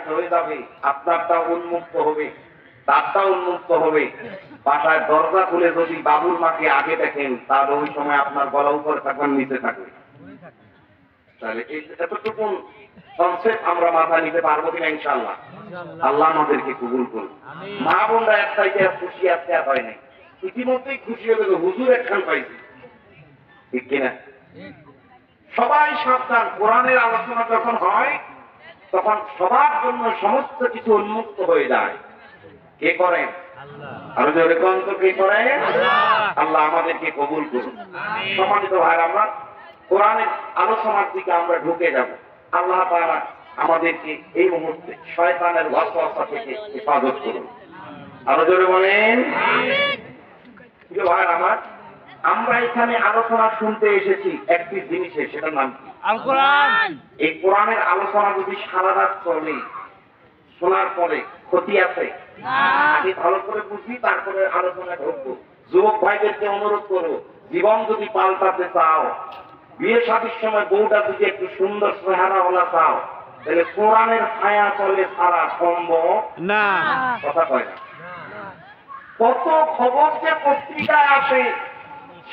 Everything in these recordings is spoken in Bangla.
সাইড হয়ে যাবে, আপনারটা উন্মুক্ত হবে, তারটা উন্মুক্ত হবে। বাসায় দরজা খুলে যদি বাবুর মাকে আগে দেখেন, তাহলে ওই সময় আপনার গলা উপরে থাকবেন, নিচে থাকবে। তাহলে এই এতটুকু কনসেপ্ট আমরা মাথায় নিতে পারবো কিনা ইনশাআল্লাহ? আল্লাহ আমাদেরকে কবুল করুন। মা বোনরা এক সাইডে খুশি আজকে আর হয় নাই, ইতিমধ্যেই খুশি হয়ে গেল, হুজুর একখান পাইছি, ঠিক কিনা? সবাই সাবধান, কোরআনের আলোচনা যখন হয় তখন সবার জন্য সমস্ত কিছু উন্মুক্ত হয়ে যায়। কে করেন? আরো জোরে কোন তো কে করেন? আল্লাহ আমাদেরকে কবুল করুন। সম্মানিত ভাইরা, আমরা কোরআনের আলোচনার দিকে আমরা ঢুকে যাব। আল্লাহ তাআলা আমাদেরকে এই মুহূর্তে শয়তানের ওয়াসওয়াসা থেকে হেফাজত করুন। আরো জোরে বলেন আমিন। প্রিয় ভাইরা আমার, আমরা এখানে আলোচনা শুনতে এসেছি একটি জিনিসের, সেটার নাম কি? আল কোরআন। এই কোরআনের আলোচনা যদি সারা রাত চলে, শোনার পরে ক্ষতি আছে? আগে ভালো করে বুঝি, তারপরে আলোচনা ঢুকবো। যুবক ভাইদেরকে অনুরোধ করবো, জীবন যদি পাল্টাতে চাও, বিয়ে শাদীর সময় বউটা যদি একটু সুন্দর চেহারাওয়ালা চাও, তাহলে কোরআনের ছায়া তলে ছাড়া সম্ভব না। কথা কয় না? কত খবর যে পত্রিকায় আসে,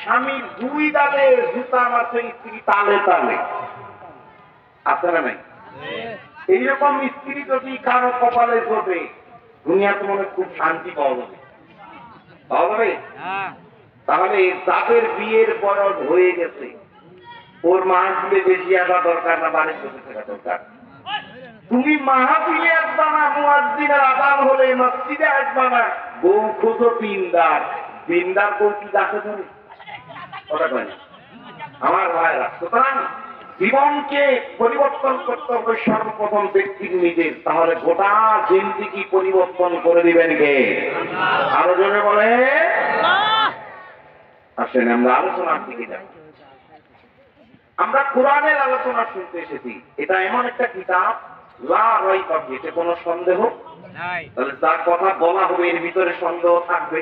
স্বামীর দুই দালে জুতা মারছে স্ত্রী তালে তালে, আছে না নাই? এইরকম স্ত্রী যদি কারো কপালে ঘটে, দুনিয়াতে মনে খুব শান্তি পাওয়া যাবে। পাওয়া যাবে? তাহলে যাদের বিয়ের বয়স হয়ে গেছে, ওর মাহফিলে বেশি আসা দরকার না, বাড়িতে বসে থাকা দরকার। তুমি মাহফিলে আসবা না, মুয়াজ্জিনের আযান হলে মসজিদে আসবা না, বউ খুঁজো পিন্দার। পিন্দার বউ কি গাছে ধরে? কথা কয় না আমার ভাইরা। সুতরাং জীবনকে পরিবর্তন করতে হবে সর্বপ্রথম ব্যক্তির নিজের, তাহলে গোটা জিন্দেগি পরিবর্তন করে দিবেন কে? আরো জোরে বলে আসেন আমরা আলোচনার দিকে যাব। আমরা কোরআনের আলোচনা শুনতে এসেছি। এটা এমন একটা কিতাব, লা রাইবা ফিহি, এতে কোনো সন্দেহ নাই। তাহলে যা কথা বলা হবে এর ভিতরে সন্দেহ থাকবে?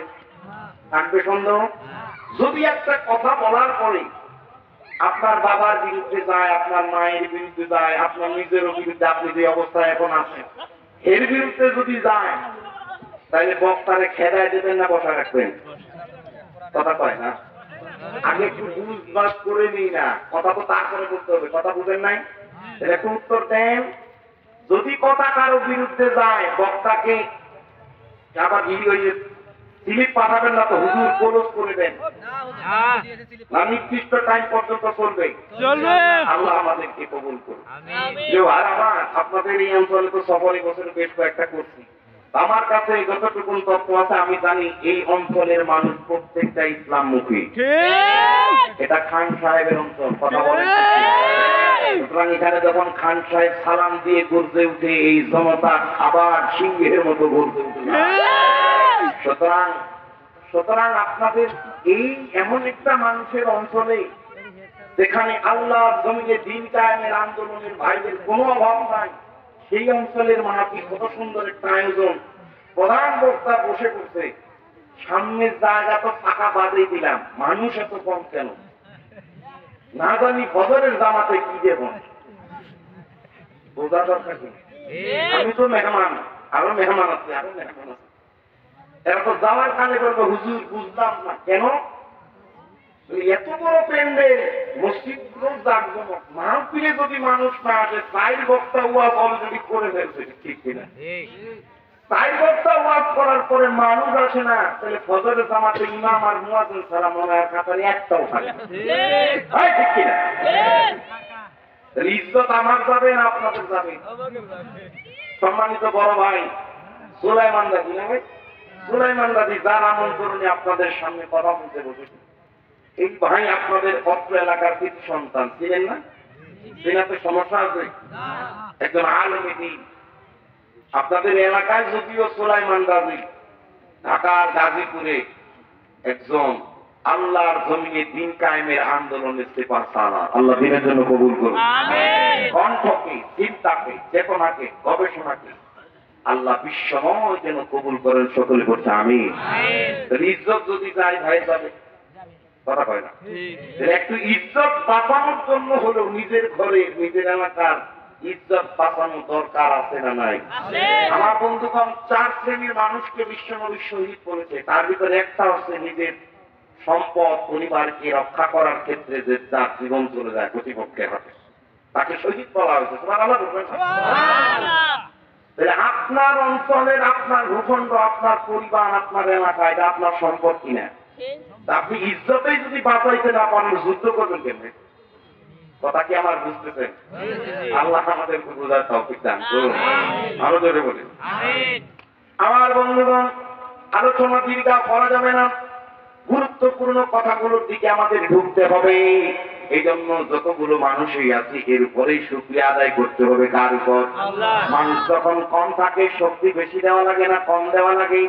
থাকবে সন্দেহ? যদি একটা কথা বলার পরে আপনার বাবার বিরুদ্ধে যায়, আপনার মায়ের বিরুদ্ধে যায়, আপনার নিজের বিরুদ্ধে, আপনি যে অবস্থায় এখন আছেন এর বিরুদ্ধে যদি যায়, তাহলে বক্তারে খেদায় দেবেন না বসায় রাখবেন? কথা কয় না? আগে একটু বুঝবাস করে নিই না, কথা তো তারপরে করতে হবে। কথা বুঝেন নাই? একটু উত্তর দেন। যদি কথা কারো বিরুদ্ধে যায়, বক্তাকে আবার স্লিপ পাঠাবেন না তো, হুজুর ক্লোজ করে দেন না, নির্দিষ্ট টাইম পর্যন্ত চলবে। আল্লাহ আমাদেরকে কবুল করুন। আর আমার আপনাদের এই অঞ্চলে তো সফরে বছরে বেশ কয়েকটা করছি, আমার কাছে যতটুকু তথ্য আছে আমি জানি এই অঞ্চলের মানুষ প্রত্যেকটা ইসলামমুখী। এটা খান সাহেবের অঞ্চল, কথা বলেন। সুতরাং এখানে যখন খান সাহেব সালাম দিয়ে গর্জে উঠে, এই জনতা আবার সিংহের মতো গর্জে উঠে। সুতরাং আপনাদের এই এমন একটা মানুষের অঞ্চলে যেখানে আল্লাহর জমিনে দ্বীন কায়েমের আন্দোলনের ভাইদের কোনো অভাব নাই, সেই অঞ্চলের মাহফিল কত সুন্দর একটা আয়োজন। প্রধান বক্তা বসে করছে, সামনের জায়গা তো ফাঁকা বাদেই দিলাম, মানুষ এত কম কেন? না জানি ফজরের জামাতে কি দেব, বোঝা দরকার কি? আমি তো মেহমান, আরো মেহমান আছে, আরো মেহমান আছে। এরা তো যাওয়ার কানে বলবো, হুজুর বুঝলাম না কেন এত বড় প্যান্ডেল, মসজিদ জাঁকজমক, মাহফিলে যদি মানুষ না আসে, চাইর বক্তা ওয়াজ অলরেডি করে ফেলছে, ঠিক কিনা? চাইর বক্তা ওয়াজ করার পরে মানুষ আসে না, তাহলে ফজরের জামাতে ইমাম আর মুয়াজ্জিন ছাড়া মনে হয় কাতারে একটাও থাকে না, ঠিক কিনা? ইজ্জত আমার যাবে না আপনাদের যাবে? সম্মানিত বড় ভাই সুলাইমান দাদি, না ভাই সুলাইমান দাদি, যার আমন্ত্রণে আপনাদের সামনে কথা বলতে বসেছে, এই ভাই আপনাদের অত্র এলাকার কৃতি সন্তান, ছিলেন না? চেনাতে সমস্যা আছে? একজন আলেমে দ্বীন। আপনাদের এলাকায় যদিও সুলাইমান দাদি, ঢাকার গাজীপুরে একজন আল্লাহর জমিনে দ্বীন কায়েমের আন্দোলনের সেপার সালার। আল্লাহ দ্বীনের জন্য কবুল করুন। কণ্ঠকে, চিন্তাকে, চেতনাকে, গবেষণাকে আল্লাহ বিশ্বময় যেন কবুল করেন, সকলে বলছে আমিন। ইজ্জত যদি যায় ভাই যাবে, কথা কয় না? একটু ইজ্জত বাঁচানোর জন্য হলেও নিজের ঘরে, নিজের এলাকার ইজ্জত বাঁচানো দরকার আছে না নাই? আমার বন্ধুগণ, 4 শ্রেণীর মানুষকে বিশ্বনবী শহীদ করেছে। তার ভিতরে একটা হচ্ছে নিজের সম্পদ পরিবারকে রক্ষা করার ক্ষেত্রে যে যার জীবন চলে যায় প্রতিপক্ষের হাতে, তাকে শহীদ বলা হয়েছে। সুবহানাল্লাহ বলবেন না? তাহলে আপনার অঞ্চলের, আপনার ভূখণ্ড, আপনার পরিবার, আপনার এলাকা, এটা আপনার সম্পদ কিনা? আপনি ইজ্জতেই যদি বাঁচাইতে না পারেন, যুদ্ধ করবেন কেমনে? কথা কি আমার বুঝতেছেন? আল্লাহ আমাদেরকে বোঝার তৌফিক দান করুন। আরো জোরে বলুন আমিন। আমার বন্ধুগণ, আলোচনা দীর্ঘ করা যাবে না, গুরুত্বপূর্ণ কথাগুলোর দিকে আমাদের ঢুকতে হবে। এই জন্য যতগুলো মানুষই আছে এর উপরেই শুকরিয়া আদায় করতে হবে। কার উপর? মানুষ যখন কম থাকে শক্তি বেশি দেওয়া লাগে না কম দেওয়া লাগে?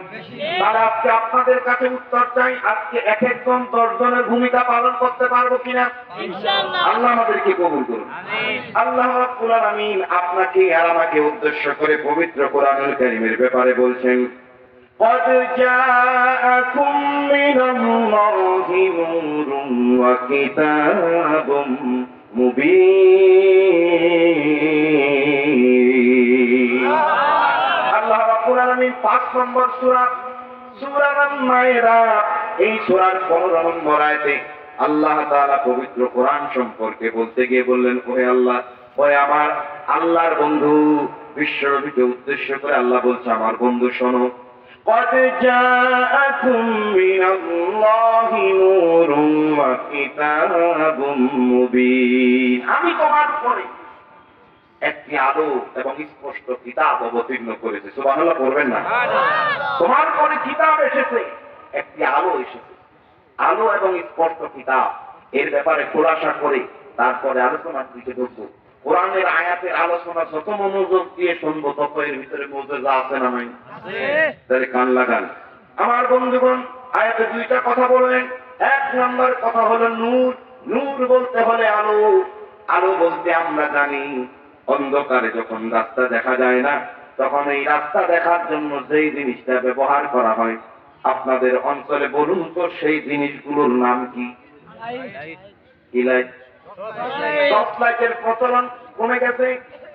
তাহলে আজকে আপনাদের কাছে উত্তর চাই, আজকে এক একজন 10 জনের ভূমিকা পালন করতে পারবো কিনা? ইনশাআল্লাহ। আল্লাহ আমাদেরকে কবুল করুন। আমিন। আল্লাহ রাব্বুল আলামিন আপনাকে আর আমাকে উদ্দেশ্য করে পবিত্র কোরআনুল কারীমের ব্যাপারে বলছেন, قد جاءكم من الله نور وكتاب مبين। আল্লাহ রাব্বুল আলামিন 5 নম্বর সূরা আন-নায়রা, এই সূরার 15 নম্বর আয়াতে আল্লাহ তাআলা পবিত্র কোরআন সম্পর্কে বলতে গিয়ে বললেন, ওহে আল্লাহ, ওহে আমার আল্লাহর বন্ধু, বিশ্বনবীকে উদ্দেশ্য করে আল্লাহ বলছে, আমার বন্ধু শোনো, قد جاءكم من الله نور وكتاب مبين। আমি তোমার উপরে একটি আলো এবং স্পষ্ট কিতাব অবতীর্ণ করেছি। সুবহানাল্লাহ পড়বেন না? তোমার উপরে কিতাব এসেছে, একটি আলো এসেছে। আলো এবং স্পষ্ট কিতাব, এর ব্যাপারে খোলাসা করে তারপরে আলোচনার দিকে ঢুকবো। কোরআনের আয়াতের আলোচনা যত মনোযোগ দিয়ে শুনবো তত এর ভিতরে মুজিজা আছে না নাই? তাহলে কান লাগান। আমার বন্ধুগণ, আয়াতে 2টা কথা বলেন। 1 নম্বর কথা হলো নূর। নূর বলতে হলে আলো। আলো বলতে আমরা জানি অন্ধকারে যখন রাস্তা দেখা যায় না, তখন এই রাস্তা দেখার জন্য যেই জিনিসটা ব্যবহার করা হয়, আপনাদের অঞ্চলে বলুন তো সেই জিনিসগুলোর নাম কি? লাইট। টর্চ লাইটের প্রচলন কমে গেছে,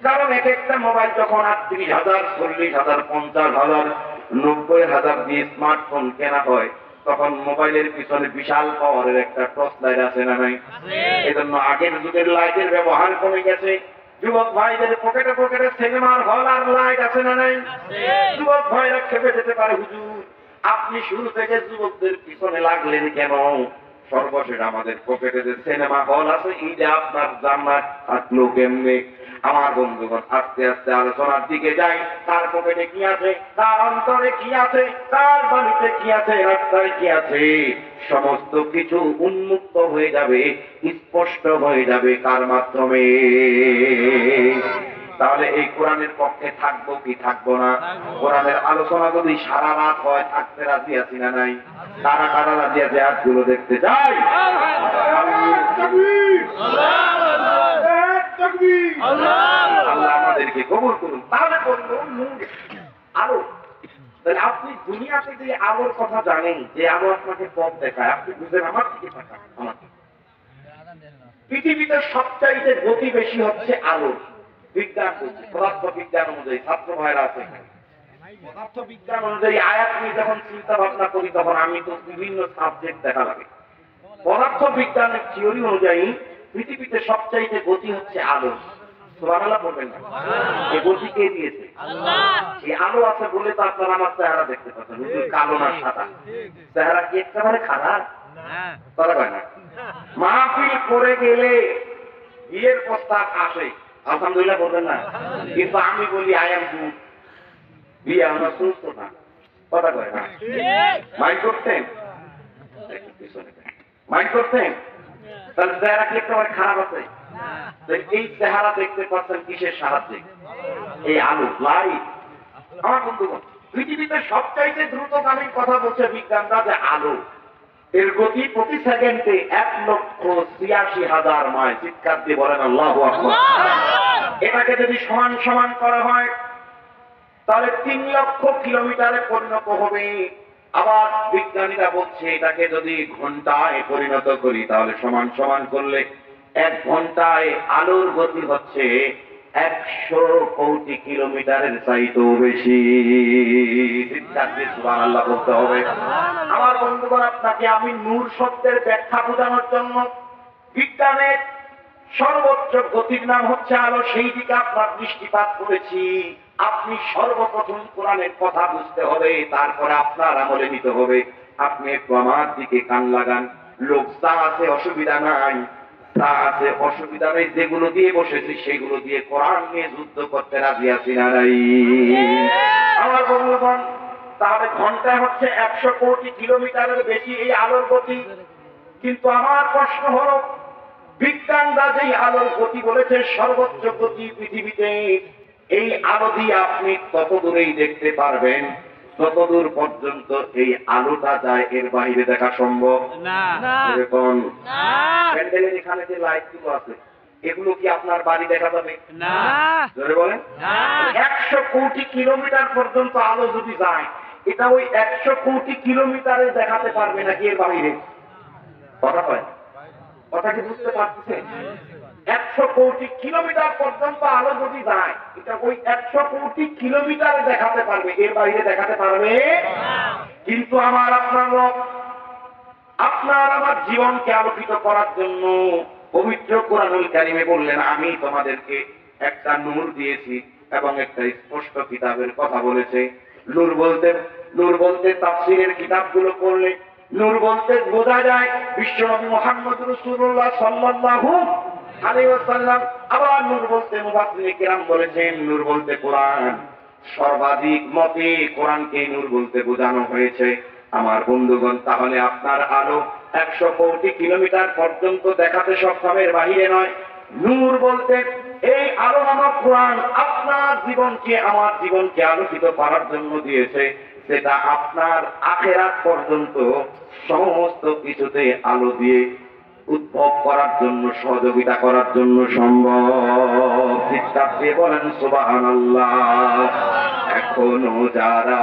কারণ এক একটা মোবাইল যখন 38,000, 40,000, 50,000, 90,000 দিয়ে স্মার্টফোন কেনা হয়, তখন মোবাইলের পিছনে বিশাল পাওয়ারের একটা টর্চ লাইট আছে না নাই? এজন্য আগের যুগের লাইটের ব্যবহার কমে গেছে। যুবক ভাইদের পকেটে পকেটে সিনেমার হল আর লাইট আছে না নাই? যুবক ভাইরা খেপে যেতে পারে, হুজুর আপনি শুরু থেকে যুবকদের পিছনে লাগলেন কেন? সর্বশেষ আমাদের পকেটে যে সিনেমা হল আছে, এইটা আপনার জান্নাত থাকলো কেমনে? আমার বন্ধুগণ, আস্তে আস্তে আলোচনার দিকে যাই। কার পকেটে কি আছে, কার অন্তরে কি আছে, কার বাড়িতে কি আছে, রাস্তায় কি আছে, সমস্ত কিছু উন্মুক্ত হয়ে যাবে, স্পষ্ট হয়ে যাবে। কার মাধ্যমে? তাহলে এই কোরআনের পক্ষে থাকবো কি থাকবো না? কোরআনের আলোচনা যদি সারা রাত হয়, থাকতে রাজি আছি না নাই? তারা কারা রাজি আছে? হাতগুলো দেখতে চাই। আল্লাহ আমাদেরকে কবুল করুন। তাহলে বলবো নূর, আলো। তাহলে আপনি দুনিয়াতে যে আলোর কথা জানেন, যে আলো আপনাকে পথ দেখায়, আপনি বুঝেন আমার দিকে তাকান। পৃথিবীতে সবচাইতে গতি বেশি হচ্ছে আলো। বিজ্ঞান বলছে, পদার্থ বিজ্ঞান অনুযায়ী, ছাত্র ভাইরা আছে, পদার্থ বিজ্ঞান অনুযায়ী আয়াত নিয়ে যখন চিন্তা ভাবনা করি, তখন আমি তো বিভিন্ন সাবজেক্ট দেখা লাগে। পদার্থ বিজ্ঞানের থিওরি অনুযায়ী পৃথিবীতে সবচাইতে গতি হচ্ছে আলো। সুবহানাল্লাহ বলবেন না? এই গতি কে দিয়েছে? আল্লাহ। এই আলো আছে বলে তো আপনারা আমার চেহারা দেখতে পাচ্ছেন, হুজুর কালো না সাদা। চেহারা কি একেবারে খারাপ? না, কথা কয় না। মাহফিল করে গেলে বিয়ের প্রস্তাব আসে, আলহামদুলিল্লাহ বলবেন না? কিন্তু আমি বলি আই এম গুড, বিয়ে আমরা চলতো না, কথা কয় না। মাইন্ড করতেন? মাইন্ড করতেন? তাহলে চেহারা কি একেবারে খারাপ আছে? এই চেহারা দেখতে পাচ্ছেন কিসের সাহায্যে? এই আলো, লাইট। আমার বন্ধুগণ, পৃথিবীতে সবচাইতে দ্রুতগামী কথা বলছে বিজ্ঞানরা যে আলো, এর গতি প্রতি সেকেন্ডে 1,86,000 মাইল। চিৎকার দিয়ে বলেন আল্লাহু আকবার। এটাকে যদি সমান সমান করা হয়, তাহলে 3 লক্ষ কিলোমিটারে পরিণত হবে। আবার বিজ্ঞানীরা বলছে এটাকে যদি ঘন্টায় পরিণত করি, তাহলে সমান সমান করলে 1 ঘন্টায় আলোর গতি হচ্ছে 100 কোটি কিলোমিটারের চাইতেও বেশি। সুবহানাল্লাহ বলতে হবে। আমার বন্ধুগণ, আপনাকে আমি নূর শব্দের ব্যাখ্যা বোঝানোর জন্য বিজ্ঞানের সর্বোচ্চ গতির নাম হচ্ছে আলো, সেই দিকে আপনার দৃষ্টিপাত করেছি। আপনি সর্বপ্রথম কোরআনের কথা বুঝতে হবে, তারপরে আপনার আমলে নিতে হবে। আপনি একটু আমার দিকে কান লাগান। লোক যা আছে অসুবিধা নাই, তা আছে অসুবিধা নেই, যেগুলো দিয়ে বসেছি সেগুলো দিয়ে কোরআন নিয়ে যুদ্ধ করতে রাজি আছি না নাই? আমার বন্ধুগণ, তাহলে ঘন্টায় হচ্ছে 100 কোটি কিলোমিটারের বেশি এই আলোর গতি। কিন্তু আমার প্রশ্ন হলো, বিজ্ঞানরা যেই আলোর গতি বলেছে সর্বোচ্চ গতি পৃথিবীতে, এই আলো দিয়ে আপনি তত দূরেই দেখতে পারবেন যতদূর পর্যন্ত এই আলোটা যায়, এর বাইরে দেখা সম্ভব না। এরকম প্যান্ডেলের এখানে যে লাইটগুলো আছে, এগুলো কি আপনার বাড়ি দেখা যাবে না? জোরে বলেন। 100 কোটি কিলোমিটার পর্যন্ত আলো যদি যায়, এটা ওই 100 কোটি কিলোমিটারে দেখাতে পারবে নাকি এর বাইরে? কথা হয়, কথা কি বুঝতে পারছেন? 100 কোটি কিলোমিটার পর্যন্ত আলো যদি যায়, এটা ওই 100 কোটি কিলোমিটারে দেখাতে পারবে, এর বাইরে দেখাতে পারবে না। কিন্তু আমার আপনার আমার জীবনকে আলোকিত করার জন্য পবিত্র কোরআনুল কারীমে বললেন, আমি তোমাদেরকে একটা নূর দিয়েছি এবং একটা স্পষ্ট কিতাবের কথা বলেছে। নূর বলতে তাফসীরের কিতাবগুলো পড়লে নূর বলতে বোঝা যায় বিশ্বনবী মুহাম্মদ রাসূলুল্লাহ সাল্লাল্লাহু আলাইহি ওয়াসাল্লাম। আবার নূর বলতে মুফাসসিরিনে কেরাম বলেছেন, নূর বলতে কোরআন। সর্বাধিক মতে কোরআনকে নূর বলতে বোঝানো হয়েছে। আমার বন্ধুগণ, তাহলে আপনার আলো 100 কোটি কিলোমিটার পর্যন্ত দেখাতে সক্ষমের বাহিরে নয়। নূর বলতে এই আলো নামক কোরআন আপনার জীবনকে, আমার জীবনকে আলোকিত করার জন্য দিয়েছে। সেটা আপনার আখিরাত পর্যন্ত সমস্ত কিছুতে আলো দিয়ে উদ্ভব করার জন্য, সহযোগিতা করার জন্য সম্ভব। চিৎকার দিয়ে বলেন সুবহানাল্লাহ। এখনো যারা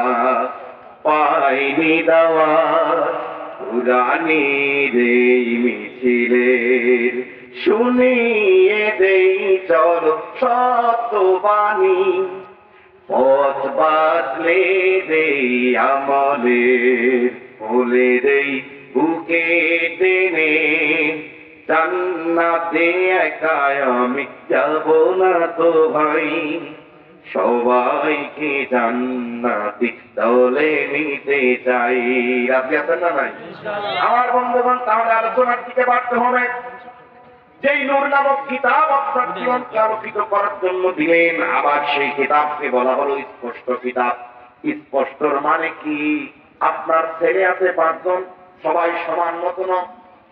পাইনি দাওয়াত কুরআনের এই মিছিলের, শুনিয়ে দেই চলো সত্যবাণী, পথ বাতলে দেই আমলের, বলে দেই বুকে টেনে, জান্নাতে একা আমি যাব না তো ভাই, সবাইকে জান্নাতে দলে নিতে চাই। রাজি আছেন না নাই? আমার বন্ধুগণ, তাহলে আলোচনার দিকে বাড়তে হবে। যেই নূর নামক কিতাব আপনার জীবনকে আলোকিত করার জন্য দিলেন, আবার সেই কিতাবকে বলা হলো স্পষ্ট কিতাব। স্পষ্টর মানে কি? আপনার ছেলে আছে 5 জন, সবাই সমান মতো না,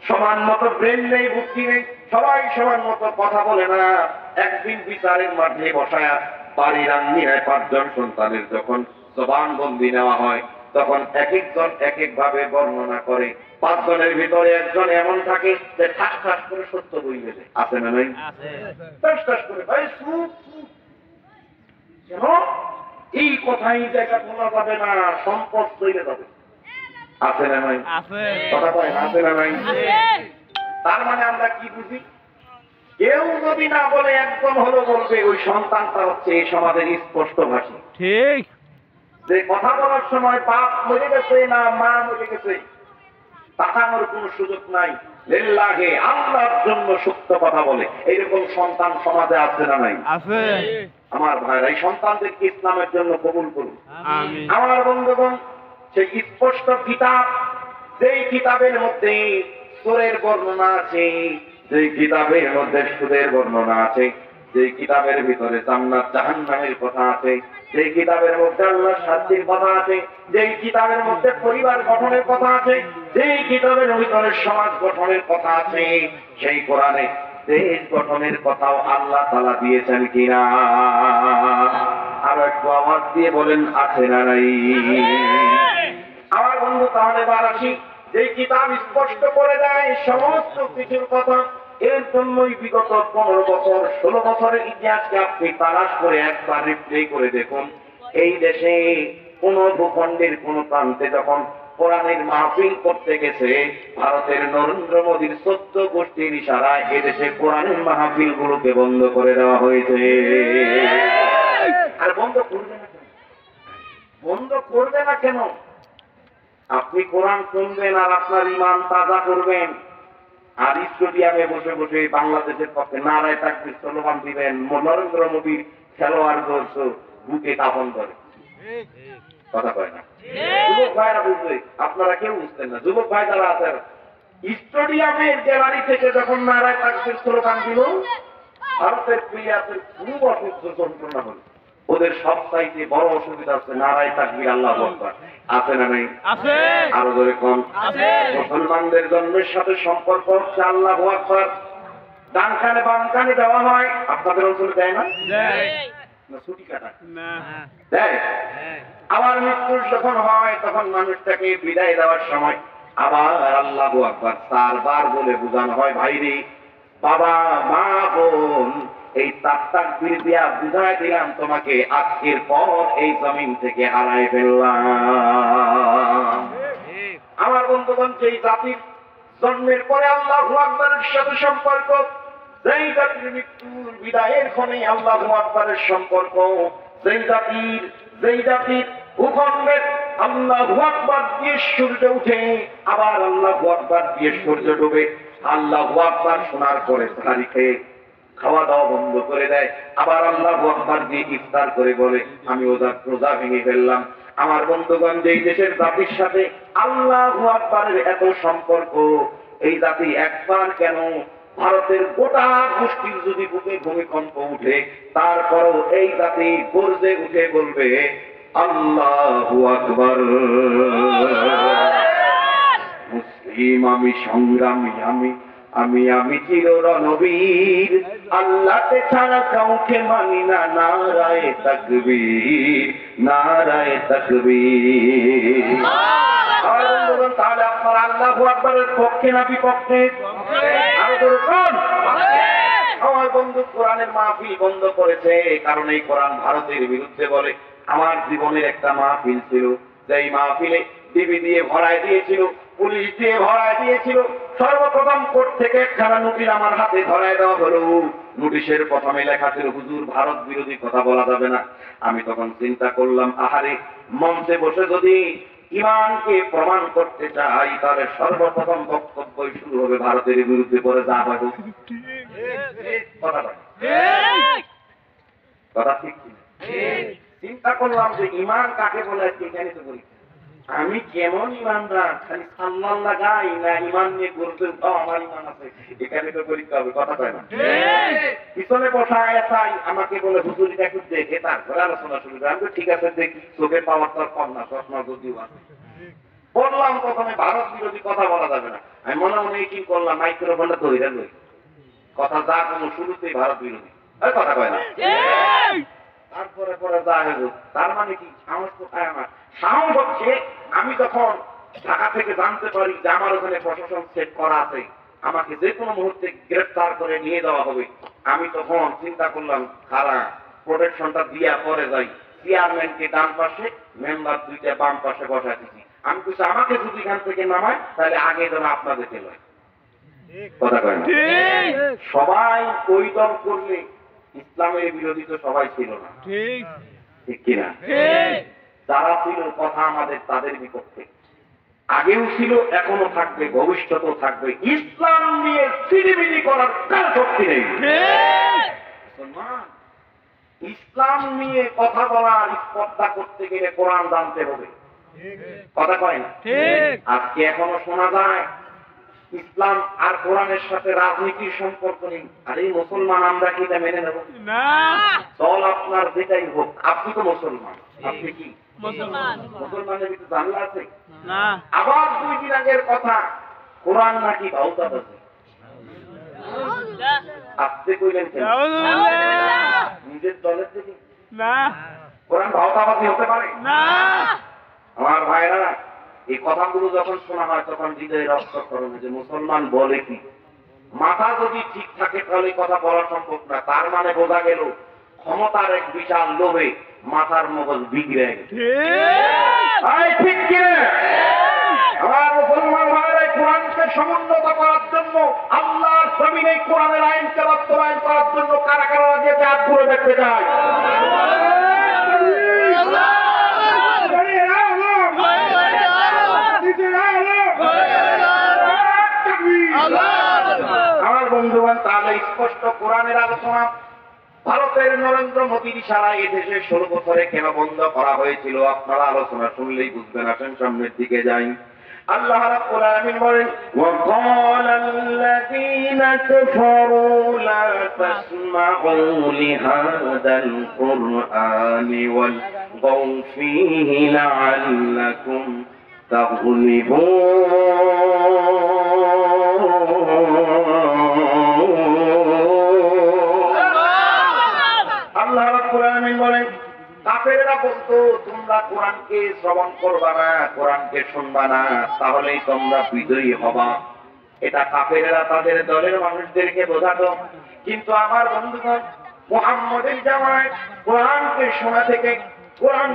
সমান মতো ব্রেন নেই, বুদ্ধি নেই, সবাই সমান মতো কথা বলে না। একদিন বিচারের মাঠে বসায়া বাড়ির আঙ্গিনায় 5 জন সন্তানের যখন জবানবন্দি নেওয়া হয়, তখন এক একজন এক এক ভাবে বর্ণনা করে। 5 জনের ভিতরে একজন এমন থাকে যে ঠাস ঠাস করে সত্য বইলে দেয়। আছে না নাই? ঠাস ঠাস করে ভাই চুপ কেন, এই কথাই জায়গা বলা যাবে না, সম্পদ চলে যাবে। আছে না নাই? কথা কয় না, আছে না নাই? তার মানে আমরা কি বুঝি? কেউ যদি না বলে একজন হলো বলবে, ওই সন্তানটা হচ্ছে এই সমাজের স্পষ্ট ভাষী। ঠিক, যে কথা বলার সময় বাপ মরে গেছে না মা মরে গেছে তাকানোর কোন সুযোগ নাই, লিল্লাহি আল্লাহর জন্য সত্য কথা বলে, এইরকম সন্তান সমাজে আছে না নাই? আছে। আমার ভাইরা, এই সন্তানদেরকে ইসলামের জন্য কবুল করুন। আমিন। আমার বন্ধুগণ, সেই স্পষ্ট কিতাব, যেই কিতাবের মধ্যে সুরের বর্ণনা আছে, যেই কিতাবের মধ্যে সুদের বর্ণনা আছে, যেই কিতাবের ভিতরে জান্নাত জাহান্নামের কথা আছে, যেই কিতাবের মধ্যে আল্লাহর শাস্তির কথা আছে, যেই কিতাবের মধ্যে পরিবার গঠনের কথা আছে, যেই কিতাবের ভিতরে সমাজ গঠনের কথা আছে, সেই কোরআনে দেশ গঠনের কথাও আল্লাহ তাআলা দিয়েছেন কিনা? আর একটু আওয়াজ দিয়ে বলেন, আছে না নাই? আমার বন্ধু, তাহলে বারাসি যেই কিতাব স্পষ্ট করে দেয় সমস্ত কিছুর কথা, এর জন্যই বিগত 15 বছর 16 বছরের ইতিহাসকে আপনি তালাশ করে একবার রিপ্লে করে দেখুন। এই দেশে কোন ভূখণ্ডের কোন প্রান্তে যখন কোরআনের মাহফিল করতে গেছে, ভারতের নরেন্দ্র মোদীর 14 গোষ্ঠীর ইশারায় এদেশে কোরআনের মাহফিল গুলোকে বন্ধ করে দেওয়া হয়েছে। আর বন্ধ করবে না কেন? বন্ধ করবে না কেন? আপনি কোরআন শুনবেন আর আপনার ঈমান তাজা করবেন, আর স্টেডিয়ামে বসে বসে বাংলাদেশের পক্ষে নারায় তাকবীর স্লোগান দিবেন, নরেন্দ্র মোদীর খেলোয়াড় বুকে কাফন করে। কথা কয় না? যুবক ভাইরা বুঝবে, আপনারা কেউ বুঝতেন না। যুবক ভাই যারা আছেন, স্টেডিয়ামের গ্যালারি থেকে যখন নারায় তাকবীর স্লোগান দিল, ভারতের প্লেয়ারদের খুব অসহ্য যন্ত্রণা হল। ওদের সবচাইতে বড় অসুবিধা হচ্ছে নারায় তাকবীর আল্লাহু আকবার। আছে না নাই? আছে। আরো জোরে কোন? আছে। মুসলমানদের জন্মের সাথে সম্পর্ক হচ্ছে আল্লাহু আকবার। ডান কানে বাম কানে দেওয়া হয়, আপনাদের অঞ্চলে দেয় না? দেয় না। ছুটি কাটা না দেয়। আবার মৃত্যু যখন হয় তখন মানুষটাকে বিদায় দেওয়ার সময় আবার আল্লাহু আকবার 4 বার বলে বুঝানো হয়, ভাইরে, বাবা, মা, বোন, এই 4 তাকবীর দিয়া বুঝাই দিলাম তোমাকে, আজকের পর এই জমিন থেকে হারাই ফেললাম। আমার বন্ধুগণ, যেই জাতির জন্মের পরে আল্লাহু আকবারের সাথে সম্পর্ক, যেই জাতির মৃত্যুর বিদায়ের ক্ষণে আল্লাহু আকবারের সম্পর্ক, যেই জাতির ভূখণ্ডের আল্লাহু আকবার দিয়ে সূর্য উঠে আবার আল্লাহু আকবার দিয়ে সূর্য ডুবে, আল্লাহু আকবার শোনার পরে তারিখে খাওয়া দাওয়া বন্ধ করে দেয়, আবার আল্লাহু আকবার দিয়ে ইফতার করে বলে আমি রোজা ভেঙে ফেললাম। আমার বন্ধুগণ, যেই দেশের জাতির সাথে আল্লাহু আকবারের এত সম্পর্ক, এই জাতি একবার কেন, ভারতের গোটা গোষ্ঠীর যদি বুকে ভূমিকম্প উঠে, তারপরও এই জাতি গর্জে উঠে বলবে আল্লাহু আকবার। মুসলিম আমি, সংগ্রামী আমি, আমি চির রণবীর, আল্লাহকে ছাড়া কাউকে মানি না, নারায়ে তাকবীর, নারায়ে তাকবীর। তাহলে আপনারা আল্লাহু আকবারের পক্ষে না বিপক্ষে? আমার বন্ধু কোরআনের মাহফিল বন্ধ করেছে, কারণ এই কোরআন ভারতের বিরুদ্ধে বলে। আমার জীবনের একটা মাহফিল ছিল, যেই মাহফিলে টিভি দিয়ে ভরায় দিয়েছিল, পুলিশ দিয়ে ভরায় দিয়েছিল। সর্বপ্রথম কোর্ট থেকে একখানা নোটিশ আমার হাতে ধরায় দেওয়া হলো। নোটিশের প্রথমে লেখা ছিল, হুজুর, ভারত বিরোধী কথা বলা যাবে না। আমি তখন চিন্তা করলাম, আহারে, মঞ্চে বসে যদি ইমানকে প্রমাণ করতে চাই, তাহলে সর্বপ্রথম বক্তব্যই শুরু হবে ভারতের বিরুদ্ধে, পরে যা হয় কথা ঠিক কিনা? চিন্তা করলাম যে ইমান কাকে বলে, এখানে তো বলি আমি কেমন ইমানদার, খালি সাল্লাম লাগাই না ইমান নিয়ে বলতেন আমার ইমান আছে, এখানে তো পরীক্ষা হবে। কথা কয় না? পিছনে বসা চাই আমাকে বলে হুজুর একটু দেখে তারপরে আলোচনা শুরু করে। আমি ঠিক আছে দেখি, চোখের পাওয়ার তো কম না, চশমা যদিও আছে। বললাম প্রথমে ভারত বিরোধী কথা বলা যাবে না। আমি মনে মনে কি করলাম, মাইক্রোফোনটা ধরে লই, কথা যা কোনো শুরুতেই ভারত বিরোধী, কথা কয় না? তারপরে পরে যা হইব, তার মানে কি সাহস কোথায়? আমার সাহস হচ্ছে আমি যখন ঢাকা থেকে জানতে পারি যে আমার ওখানে প্রশাসন সেট করা আছে, আমাকে যে কোনো মুহূর্তে গ্রেফতার করে নিয়ে যাওয়া হবে, আমি তখন চিন্তা করলাম খারা প্রোটেকশনটা দিয়া পরে যাই। চেয়ারম্যানকে ডান পাশে, মেম্বার 2টা বাম পাশে বসাই দিচ্ছি। আমি কিছু আমাকে যদি এখান থেকে নামায়, তাহলে আগে যেন আপনাদেরকে লয়। কথা কয় না? সবাই ওই দল করলে ইসলামের বিরোধী তো সবাই ছিল না, ঠিক কিনা? যারা ছিল কথা আমাদের তাদের বিপক্ষে, আগেও ছিল, এখনো থাকবে, ভবিষ্যতেও থাকবে। ইসলাম নিয়ে সিডিবিডি করার কার শক্তি নেই। ইসলাম নিয়ে কথা বলার স্পর্ধা করতে গেলে কোরআন জানতে হবে। কথা কয় না? আজকে এখনো শোনা যায় ইসলাম আর কোরআনের সাথে রাজনীতির সম্পর্ক নেই। আরে মুসলমান, আমরা কি এটা মেনে নেব না? দল আপনার যেটাই হোক, আপনি তো মুসলমান। আপনি কি মুসলমান? মুসলমানের ভিতরে জানলা আছে না? আবার 2 দিন আগের কথা, কোরআন নাকি ভাউতাদ আছে। আসতে কইলেন কেন? নিজের দলের দিকে না, কোরআন ভাউতাবাদী হতে পারে না। আমার ভাইরা, এই কথাগুলো যখন শোনা হয় তখন হৃদয়ে রক্তক্ষরণ হয় যে মুসলমান বলে কি। মাথা যদি ঠিক থাকে তাহলে কথা বলা সম্ভব না। তার মানে বোঝা গেল ক্ষমতার এক বিশাল লোভে মাথার মগজ বিগড়ে গেছে। ঠিক কিনা? আমার মুসলমান ভাইরা কোরআনকে সমুন্নত করার জন্য আল্লাহর জমিনে কোরআনের আইনকে বাস্তবায়ন করার জন্য কারা কারা রাজি আছে হাত তুলে দেখতে চাই। আমার বন্ধুগণ, তাহলে স্পষ্ট কোরআনের আলোচনা ভারতের নরেন্দ্র মোদীর ইশারায় এদেশে 16 বছরে কেন বন্ধ করা হয়েছিল আপনারা আলোচনা শুনলেই বুঝবেন। আসেন সামনের দিকে যাই। আল্লাহ রাব্বুল আলামিন বলেন, ওয়াকালাল্লাযীনা কাফারু লা তাসমাউ লিহাযাল কুরআনি ওয়ালগাউ ফীহি লাআল্লাকুম তাগলিবুন। আল্লাহ রাব্বুল আলামিন বলেন, কাফেররা বলতো তোমরা কোরআনকে শ্রবণ করবা না, কোরআনকে শুনবা না, তাহলেই তোমরা বিজয়ী হবা। এটা কাফেররা তাদের দলের মানুষদেরকে বোঝাতো। কিন্তু আমার বন্ধুগণ, মুহাম্মদের জামানায় কোরআনকে শোনা থেকে কোরআন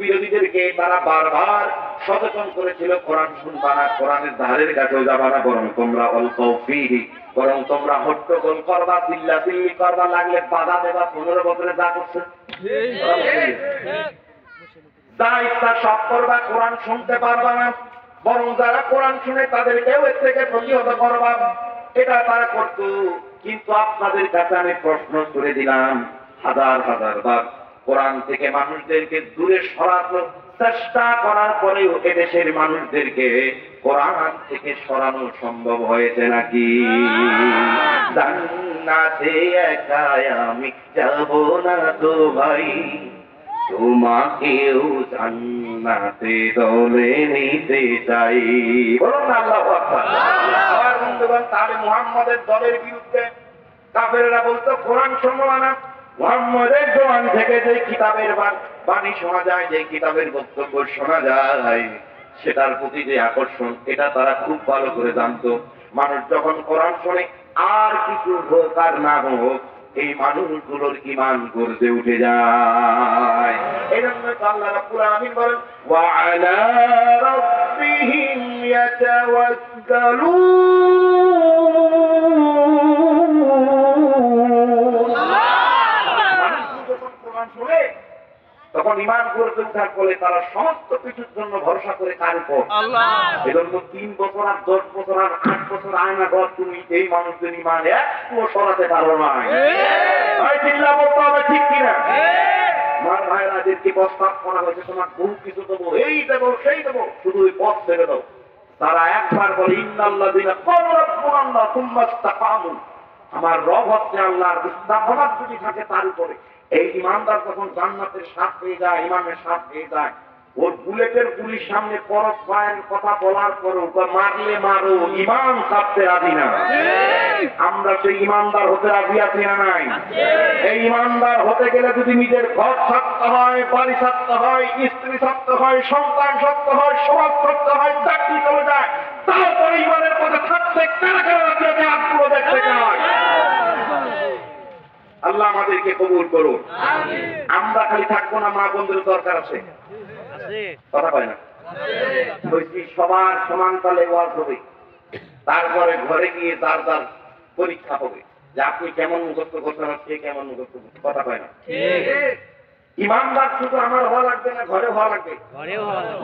বিরোধীদেরকে তারা বারবার সচেতন করেছিল, কোরআন শুনবা না, কোরআনের ধারের কাছেও যাবা না, বরং তোমরা অলকাউ ফীহি, বরং তোমরা হট্টগোল করবা, চিল্লাচিল্লি করবা, লাগলে বাধা দেবা। 15 বছরে যা করছে যা ইচ্ছা সব করবা, কোরআন শুনতে পারবা না, বরং যারা কোরআন শুনে তাদেরকেও এর থেকে প্রতিহত করবা। এটা তারা করত। কিন্তু আপনাদের কাছে আমি প্রশ্ন করে দিলাম, হাজার হাজার বার কোরআন থেকে মানুষদেরকে দূরে সরানোর চেষ্টা করার পরেও এদেশের মানুষদেরকে কোরআন থেকে সরানো সম্ভব হয়েছে নাকি? জান্নাতে একা আমি যাব না তো ভাই, তোমাকেও জান্নাতে দলে নিতে চাই। বলুন না আল্লাহু আকবার। আমার বন্ধুগণ, তাহলে মুহাম্মদের দলের বিরুদ্ধে কাফেররা বলতো কোরআন শুনবো না। মুহাম্মদের জবান থেকে যে কিতাবের বাণী শোনা যায়, যে কিতাবের বক্তব্য শোনা যায়, সেটার প্রতি যে আকর্ষণ, এটা তারা খুব ভালো করে জানতো। মানুষ যখন কোরআন শোনে, আর কিছু হোক আর না হোক, এই মানুষগুলোর ঈমান গর্জে উঠে যায়। এই জন্য আল্লাহ রাব্বুল আলামিন বলেন, ওয়া আলা রাব্বিহিম ইয়াতাওয়াক্কালুন। যখন কোরআন শোনে তখন ঈমান গর্জে ওঠার ফলে তারা সমস্ত কিছুর জন্য ভরসা করে কার উপর? আল্লাহ। এজন্য 3 বছর আর 10 বছর আর 8 বছর আয়না ঘর তুমি এই মানুষদের ঈমান একটু সরাতে পারো না। ভাই চিল্লা বলতে হবে, ঠিক কিনা? আমার ভাইরাদেরকে প্রস্তাব করা হয়েছে, তোমার বহু কিছু দেবো, এই দেবো সেই দেবো, শুধু ওই পথ ছেড়ে দাও। তারা একবার বলে ইন্নাল্লাযীনা ক্বালু রাব্বুনাল্লাহ সুম্মা ইসতাকামু, আমার রব হচ্ছে আল্লাহ, ইস্তাকামাত যদি থাকে তার উপরে। এই ইমানদার যখন জান্নাতের স্বাদ পেয়ে যায়, ইমানের স্বাদ পেয়ে যায়, ওর বুলেটের গুলির সামনে পরশ পায়ের কথা বলার পরও মারলে মারো, ইমান ছাড়তে রাজি না। আমরা সেই ইমানদার হতে রাজি আছি না নাই? এই ইমানদার হতে গেলে যদি নিজের ঘর ছাড়তে হয়, বাড়ি ছাড়তে হয়, স্ত্রী ছাড়তে হয়, সন্তান ছাড়তে হয়, সমাজ ছাড়তে হয়, চাকরি চলে যায়, তারপরে ইমানের পথে থাকতে কারা কারা রাজি আছে হাতগুলো দেখতে চায়। আল্লাহ আমাদেরকে কবুল করুন। আমরা খালি থাকবো না, মা বন্ধুর দরকার আছে, কথা পায় না। সবার সমান তালে ওয়াজ হবে, তারপরে ঘরে গিয়ে যার যার পরীক্ষা হবে যে আপনি কেমন মুখস্থ করছেন, কে কেমন মুখস্থ করছেন, কথা পায় না। ইমানদার শুধু আমার হওয়া লাগবে না, ঘরে হওয়া লাগবে।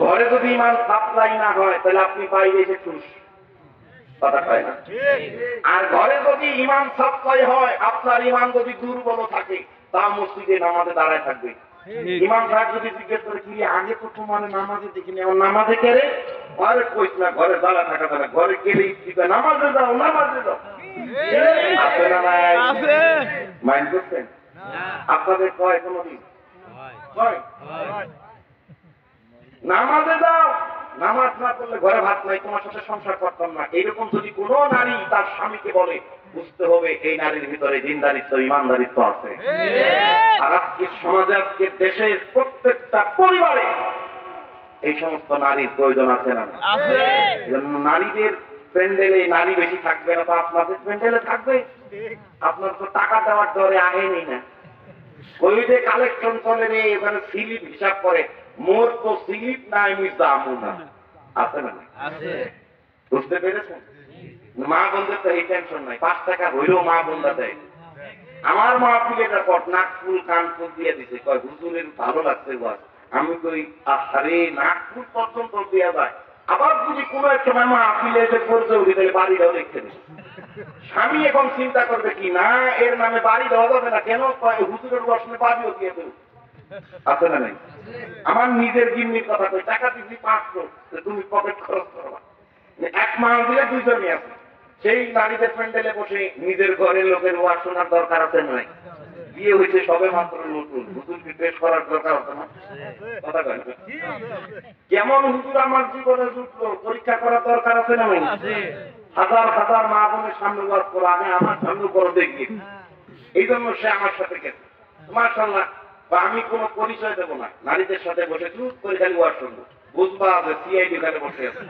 ঘরে যদি ইমান সাপ্লাই না হয় তাহলে আপনি বাইরে এসে খুশ, কথা পায় না। আর ঘরে যদি ইমান সাপ্লাই হয়, আপনার ইমান যদি দুর্বল থাকে, তা মসজিদে নামাজে দাঁড়ায় থাকবে। ইমাম সাহেব যদি জিজ্ঞেস করে কি আগে তো তোমার নামাজে দেখিনি, আমার নামাজে কেড়ে, ঘরে কইস না, ঘরে জ্বালা থাকা যাবে, ঘরে কেড়ে নামাজে যাও, নামাজে যাও। আছে না নাই? মাইন্ড করছেন? আপনাদের কয় কোনদিন নামাজে যাও, নামাজ না করলে ঘরে ভাত নাই, তোমার সাথে সংসার করতাম না, এইরকম যদি কোনো নারী তার স্বামীকে বলে, বুঝতে হবে এই নারীর ভিতরে দিনদারিত্ব, ইমানদারিত্ব আছে। আর আজকে সমাজে, আজকে দেশের প্রত্যেকটা পরিবারে এই সমস্ত নারীর প্রয়োজন আছে না? নারীদের প্যান্ডেলে নারী বেশি থাকবে না, তো আপনাদের প্যান্ডেলে থাকবে। আপনার তো টাকা দেওয়ার দরে আগেই না, ওই যে কালেকশন চলে রে, এখানে স্লিপ হিসাব করে, মোর তো স্লিপ নাই, আমি যাবো না। আছে না? বুঝতে পেরেছেন? মা বোনদের তো এই টেনশন নাই, 5 টাকা হইলেও মা বোনরা দেয়। আমার মা পিলেটার পর নাক ফুল কান ফুল দিয়ে দিছে, কয় হুজুরের ভালো লাগছে বাস। আমি কই আরে নাক ফুল পর্যন্ত দেওয়া যায়, আবার যদি কোনো এক সময় মা পিলে এসে পড়তে উঠি তাহলে বাড়িটাও দেখতে নেই। স্বামী এখন চিন্তা করবে কি না এর নামে বাড়ি দেওয়া যাবে না, কেন হুজুরের বসনে বাড়িও দিয়ে দেব। আছে না নাই? আমার নিজের জিম্মির কথা কই, টাকা দিচ্ছি 500, তুমি পকেট খরচ করবা। 1 মাস দিলে 2 জনই আছে। সেই নারীদের প্যান্ডেলে বসে নিজের ঘরের লোকের ওয়াজ শোনার দরকার আছে নাই? বিয়ে হয়েছে সবে মাত্র নতুন, হুজুরকে পেশ করার দরকার আছে না? কথা কয় না? কেমন হুজুর আমার জীবনে জুটলো পরীক্ষা করার দরকার আছে না নাই? হাজার হাজার মা বোনের সামনে ওয়াজ করা, আমি আমার সামনে বড় দেখি। এই জন্য সে আমার সাথে গেছে। মাশাআল্লাহ, আমি কোনো পরিচয় দেবো না, নারীদের সাথে বসে চুপ করে খালি ওয়াজ শুনবো, বুঝবা যে সিআইডি খানে বসে আছে।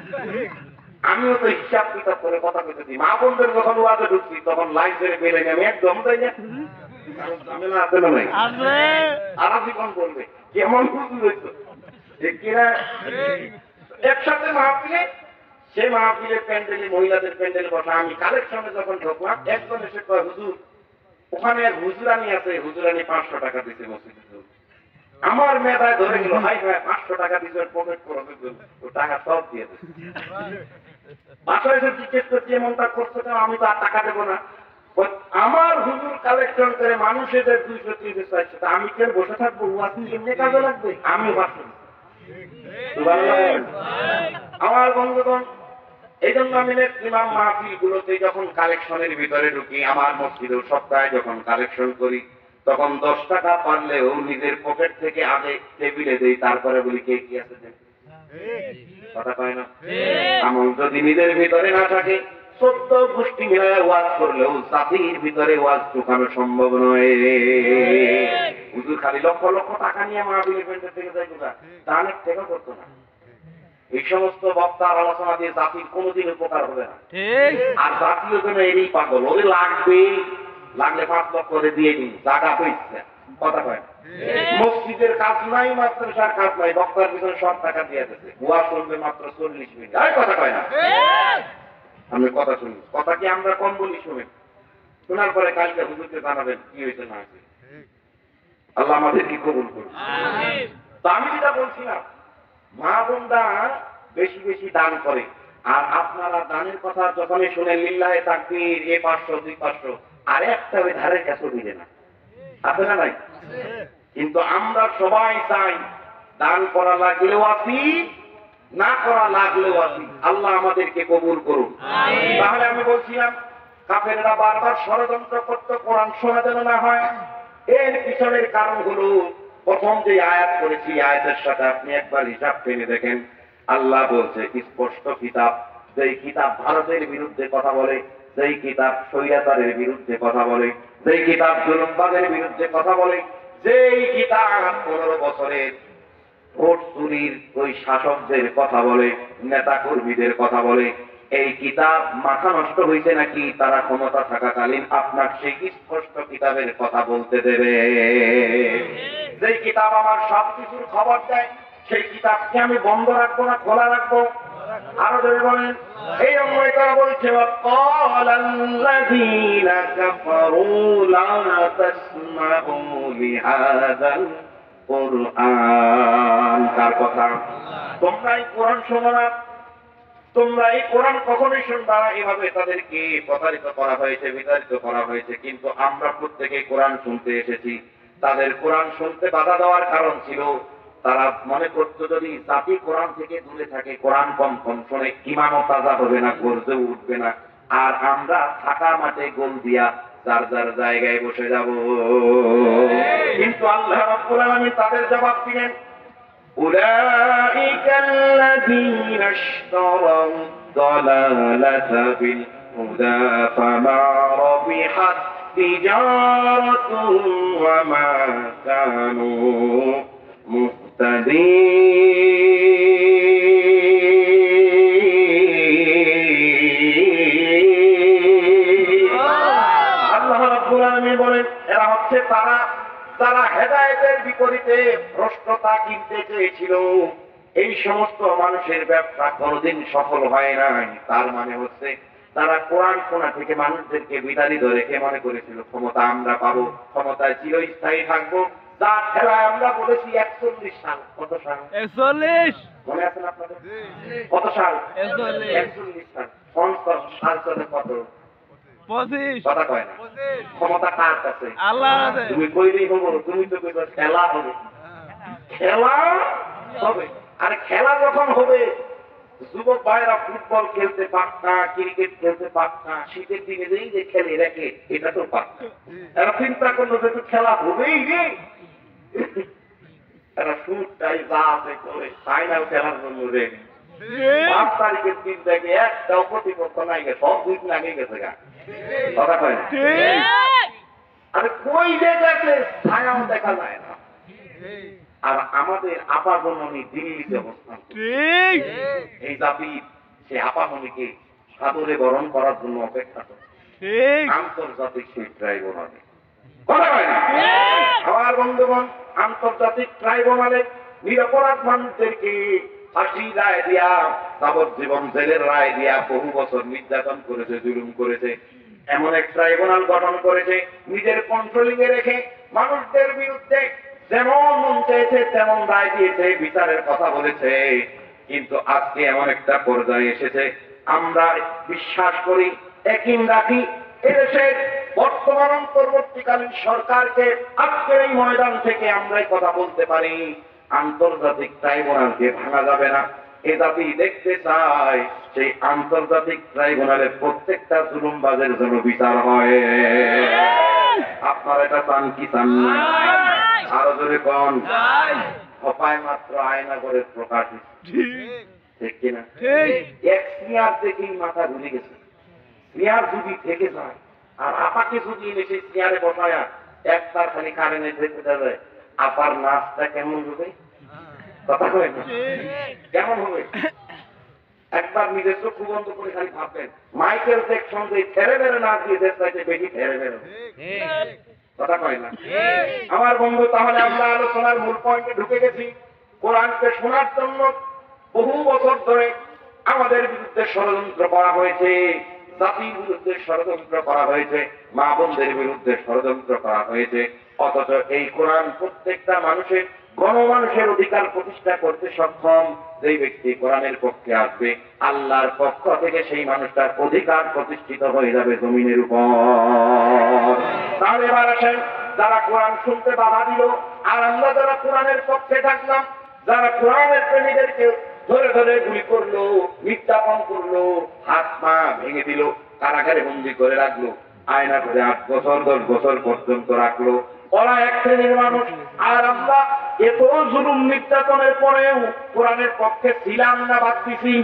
আমিও তো হিসাব কিতাব করে কথা বলতেছি। মা বোনদের যখন ওয়াজে ঢুকছি তখন লাইন ছেড়ে পেলে আমি একদম যাই না, ঝামেলা আছে না নাই? সারা জীবন বলবে কেমন হুজুর হইতো কিনা। একসাথে মাহফিলে, সে মাহফিলের প্যান্ডেলে মহিলাদের প্যান্ডেলে বসা, আমি কালেকশনে যখন ঢুকলাম একজন এসে কয় হুজুর ওখানে এক হুজুরানি আছে, হুজুরানি 500 টাকা দিচ্ছে মসজিদে। আমার মেধায় ধরে গেল, হাই ভাই 500 টাকা দিচ্ছে পকেট খরচের জন্য, ও টাকা সব দিয়ে দিচ্ছে। বাসায় এসে জিজ্ঞেস করছি এমনটা করছে কেন, আমি তো আর টাকা দেবো না। আমার হুজুর কালেকশন করে মানুষের 230 400, আমি কেন বসে থাকবো, ওয়াজ এমনি কাজে লাগবে, আমি ভাবছি। আমার বন্ধুগণ, এই জন্য আমি ইমাম মাহফিল গুলোতে যখন কালেকশনের ভিতরে ঢুকি, আমার মসজিদেও সপ্তাহে যখন কালেকশন করি তখন 10 টাকা পারলেও নিজের পকেট থেকে আগে টেবিলে দেই, তারপরে বলি কে কি আছে দেন। কথা কয় না? এমন যদি নিজের ভিতরে না থাকে, 14 গোষ্ঠী মিলে ওয়াজ করলেও জাতির ভিতরে ওয়াজ ঢুকানো সম্ভব নয়। হুজুর খালি লক্ষ লক্ষ টাকা নিয়ে মাহফিলের প্যান্ডেল থেকে যায় কোথা, তা অনেক টাকা করতো না। এই সমস্ত বক্তার আলোচনা দিয়ে জাতির কোনোদিন উপকার হবে না। আর জাতীয় জন্য এরই পাগল, ওদের লাগবে, লাগলে 5 লক্ষ করে দিয়ে দিন, জায়গা তো ইচ্ছে। কথা কয় না? মসজিদের কাজ নাই, মাদ্রাসার কাজ নাই, বক্তার পিছনে সব টাকা দিয়ে দিচ্ছে, ওয়া শুনবে মাত্র 40 মিনিট। কথা কয় না? আমি কথা শুনি, কথা কি আমরা কম বলি? শুনেন, শোনার পরে কালকে হুজুরকে জানাবেন কি হয়েছে না হয়েছে। আল্লাহ আমাদের কি কবুল করুন। তো আমি যেটা বলছিলাম, মা বোনরা বেশি বেশি দান করে, আর আপনারা দানের কথা যখনই শুনেন লিল্লাহে তাকবীর, 500 200, আর একটা ওই ধারের কাছে দিলে না, আছে না নাই? কিন্তু আমরা সবাই চাই দান করা লাগলেও আসি, না করা লাগলেও আসি। আল্লাহ আমাদেরকে কবুল করুন। তাহলে আমি বলছিলাম কাফেররা বারবার ষড়যন্ত্র করত কোরআন শোনা যেন না হয়। এর পিছনের কারণ হলো, প্রথম যে আয়াত করেছি, আয়াতের সাথে আপনি একবার হিসাব টেনে দেখেন। আল্লাহ বলছে স্পষ্ট কিতাব, যেই কিতাব ভারতের বিরুদ্ধে কথা বলে, যেই কিতাব স্বৈরাচারের বিরুদ্ধে কথা বলে, যেই কিতাব জুলুমবাদের বিরুদ্ধে কথা বলে, যেই কিতাব 15 বছরের ভোট চুরির ওই শাসকদের কথা বলে, নেতা কর্মীদের কথা বলে, এই কিতাব মাথা নষ্ট হয়েছে নাকি তারা ক্ষমতা থাকাকালীন আপনার সেই স্পষ্ট কিতাবের কথা বলতে দেবে? যেই কিতাব আমার সবকিছুর খবর দেয়, সেই কিতাবকে আমি বন্ধ রাখবো না খোলা রাখবো? আরো যদি বলেন, এই অঙ্গই তারা বলছে ওয়াকালাল্লাযীনা কাফারু লা তাসমাউ লিহাযাল কুরআন। কার কথা? তোমরা এই কোরআন শোনো না, তোমরা এই কোরআন কখনোই শুনবা না। এভাবে তাদেরকে প্রতারিত করা হয়েছে, বিতাড়িত করা হয়েছে। কিন্তু আমরা প্রত্যেকে কোরআন শুনতে এসেছি। তাদের কোরআন শুনতে বাধা দেওয়ার কারণ ছিল, তারা মনে করত যদি জাতি কোরআন থেকে দূরে থাকে, কোরআন কম কম শোনে, ঈমানও তাজা হবে না, গর্জে উঠবে না, আর আমরা ফাঁকা মাঠে গোল দিয়া যার যার জায়গায় বসে যাব। কিন্তু আল্লাহ রাব্বুল আলামিন তাদের জবাব দিলেন, উলাইকাল্লাযীনা ইশতারাউ দালালাতা বিল হুদা ফামা রাবিহাত তিজারাতুহুম ওয়া মা কানু মুহতাদিন। আল্লাহ রাব্বুল আলামিন বলেন, এরা হচ্ছে তারা যারা হেদায়েতের বিপরীতে ভ্রষ্টতা কিনতে চেয়েছিল, এই সমস্ত মানুষের ব্যবসা কোনোদিন সফল হয় নাই। তার মানে হচ্ছে তারা কোরআন শোনা থেকে মানুষদেরকে বিতাড়িত রেখে মনে করেছিল ক্ষমতা আমরা পাবো, ক্ষমতায় চিরস্থায়ী থাকবো। যা খেলায় আমরা বলেছি 41 সাল। কত সাল? 41। মনে আছেন আপনাদের? কত সাল? 41 সাল। সংস্কার সাল চলে কত? 25। কথা কয় না। ক্ষমতা কার কাছে? আল্লাহর কাছে। তুমি কইলেই হবো, তুমি তো কইবা খেলা হবে। খেলা হবে। আর খেলা যখন হবে, যুবক ভাইরা ফুটবল খেলতে পারতা, ক্রিকেট খেলতে পারতা, শীতের দিনে যেই যে খেলে রেখে এটা তো পারতা। এরা চিন্তা করলো যে খেলা হবেই রে, এরা শুটটাই যা আছে করে ফাইনাল খেলার জন্য রেডি। 5 তারিখের দিন থেকে একটাও প্রতিপক্ষ নাই, সব দুই লাগে গেছে গা। কথা কয় না? আরে কই যে গেছে ছায়াও দেখা যায় না। আর আমাদের আপামনি দিল্লিতে অবস্থান, এই জাতি সে আপামনিকে সাদরে বরণ করার জন্য অপেক্ষা করে আন্তর্জাতিক সেই ট্রাইব্যুনালে। কথা হয় না? আমার বন্ধুগণ, আন্তর্জাতিক ট্রাইব্যুনালে নিরপরাধ মানুষদেরকে ফাঁসি রায় দিয়া, যাবজ্জীবন জেলের রায় দিয়া বহু বছর নির্যাতন করেছে, জুলুম করেছে। এমন এক ট্রাইব্যুনাল গঠন করেছে নিজের কন্ট্রোলিং এ রেখে মানুষদের বিরুদ্ধে যেমন মন চেয়েছে তেমন রায় দিয়েছে, বিচারের কথা বলেছে। কিন্তু আজকে এমন একটা পর্যায়ে এসেছে, আমরা বিশ্বাস করি, একই রাখি, এদেশের বর্তমান অন্তর্বর্তীকালীন সরকারকে আজকের এই ময়দান থেকে আমরাই কথা বলতে পারি, আন্তর্জাতিক ট্রাইব্যুনালকে ভাঙা যাবে না। এ জাতি দেখতে চায় সেই আন্তর্জাতিক ট্রাইব্যুনালের প্রত্যেকটা জুলুমবাজের জন্য বিচার হয়। আপনারা এটা চান কি চান না? আরো জোরে কোন? হপায় মাত্র আয়না করে প্রকাশ, ঠিক কিনা? এক সিয়ার দেখেই মাথা ঘুরে গেছে। সিয়ার যদি থেকে যায় আর আপাকে যদি এনে সেই সিয়ারে বসায়া একবার খালি কারেন্টে দেখতে যাবে, আপার নাচটা কেমন হবে? কথা কয় না? কেমন হবে? একবার নিজের চক্ষু বন্ধ করে খালি ভাববেন, মাইকেল জ্যাকসন যে ফেরে বেড়ে নাচ দিয়ে দেশ চাইতে বেশি ফেরে বেরো। কথা কয় না? আমার বন্ধু, তাহলে আমরা আলোচনার মূল পয়েন্টে ঢুকে গেছি। কোরআনকে শোনার জন্য বহু বছর ধরে আমাদের বিরুদ্ধে ষড়যন্ত্র করা হয়েছে, জাতির বিরুদ্ধে ষড়যন্ত্র করা হয়েছে, মা বোনদের বিরুদ্ধে ষড়যন্ত্র করা হয়েছে। অথচ এই কোরআন প্রত্যেকটা মানুষের, গণমানুষের অধিকার প্রতিষ্ঠা করতে সক্ষম। যেই ব্যক্তি কোরআনের পক্ষে আসবে, আল্লাহর পক্ষ থেকে সেই মানুষটার অধিকার প্রতিষ্ঠিত হয়ে যাবে জমিনের উপর। তাহলে এবার আসেন, যারা কোরআন শুনতে বাধা দিল, আর আমরা যারা কোরআনের পক্ষে থাকলাম, যারা কোরআনের প্রেমীদেরকে ধরে ধরে গুলি করলো, নির্যাতন করলো, হাত পা ভেঙে দিল, কারাগারে বন্দি করে রাখলো, আয়না করে 8 বছর 10 বছর পর্যন্ত রাখলো, ওরা এক শ্রেণীর মানুষ। আর আমরা এত জুলুম নির্যাতনের পরেও কোরআনের পক্ষে ছিলাম না, বাদ দিছি?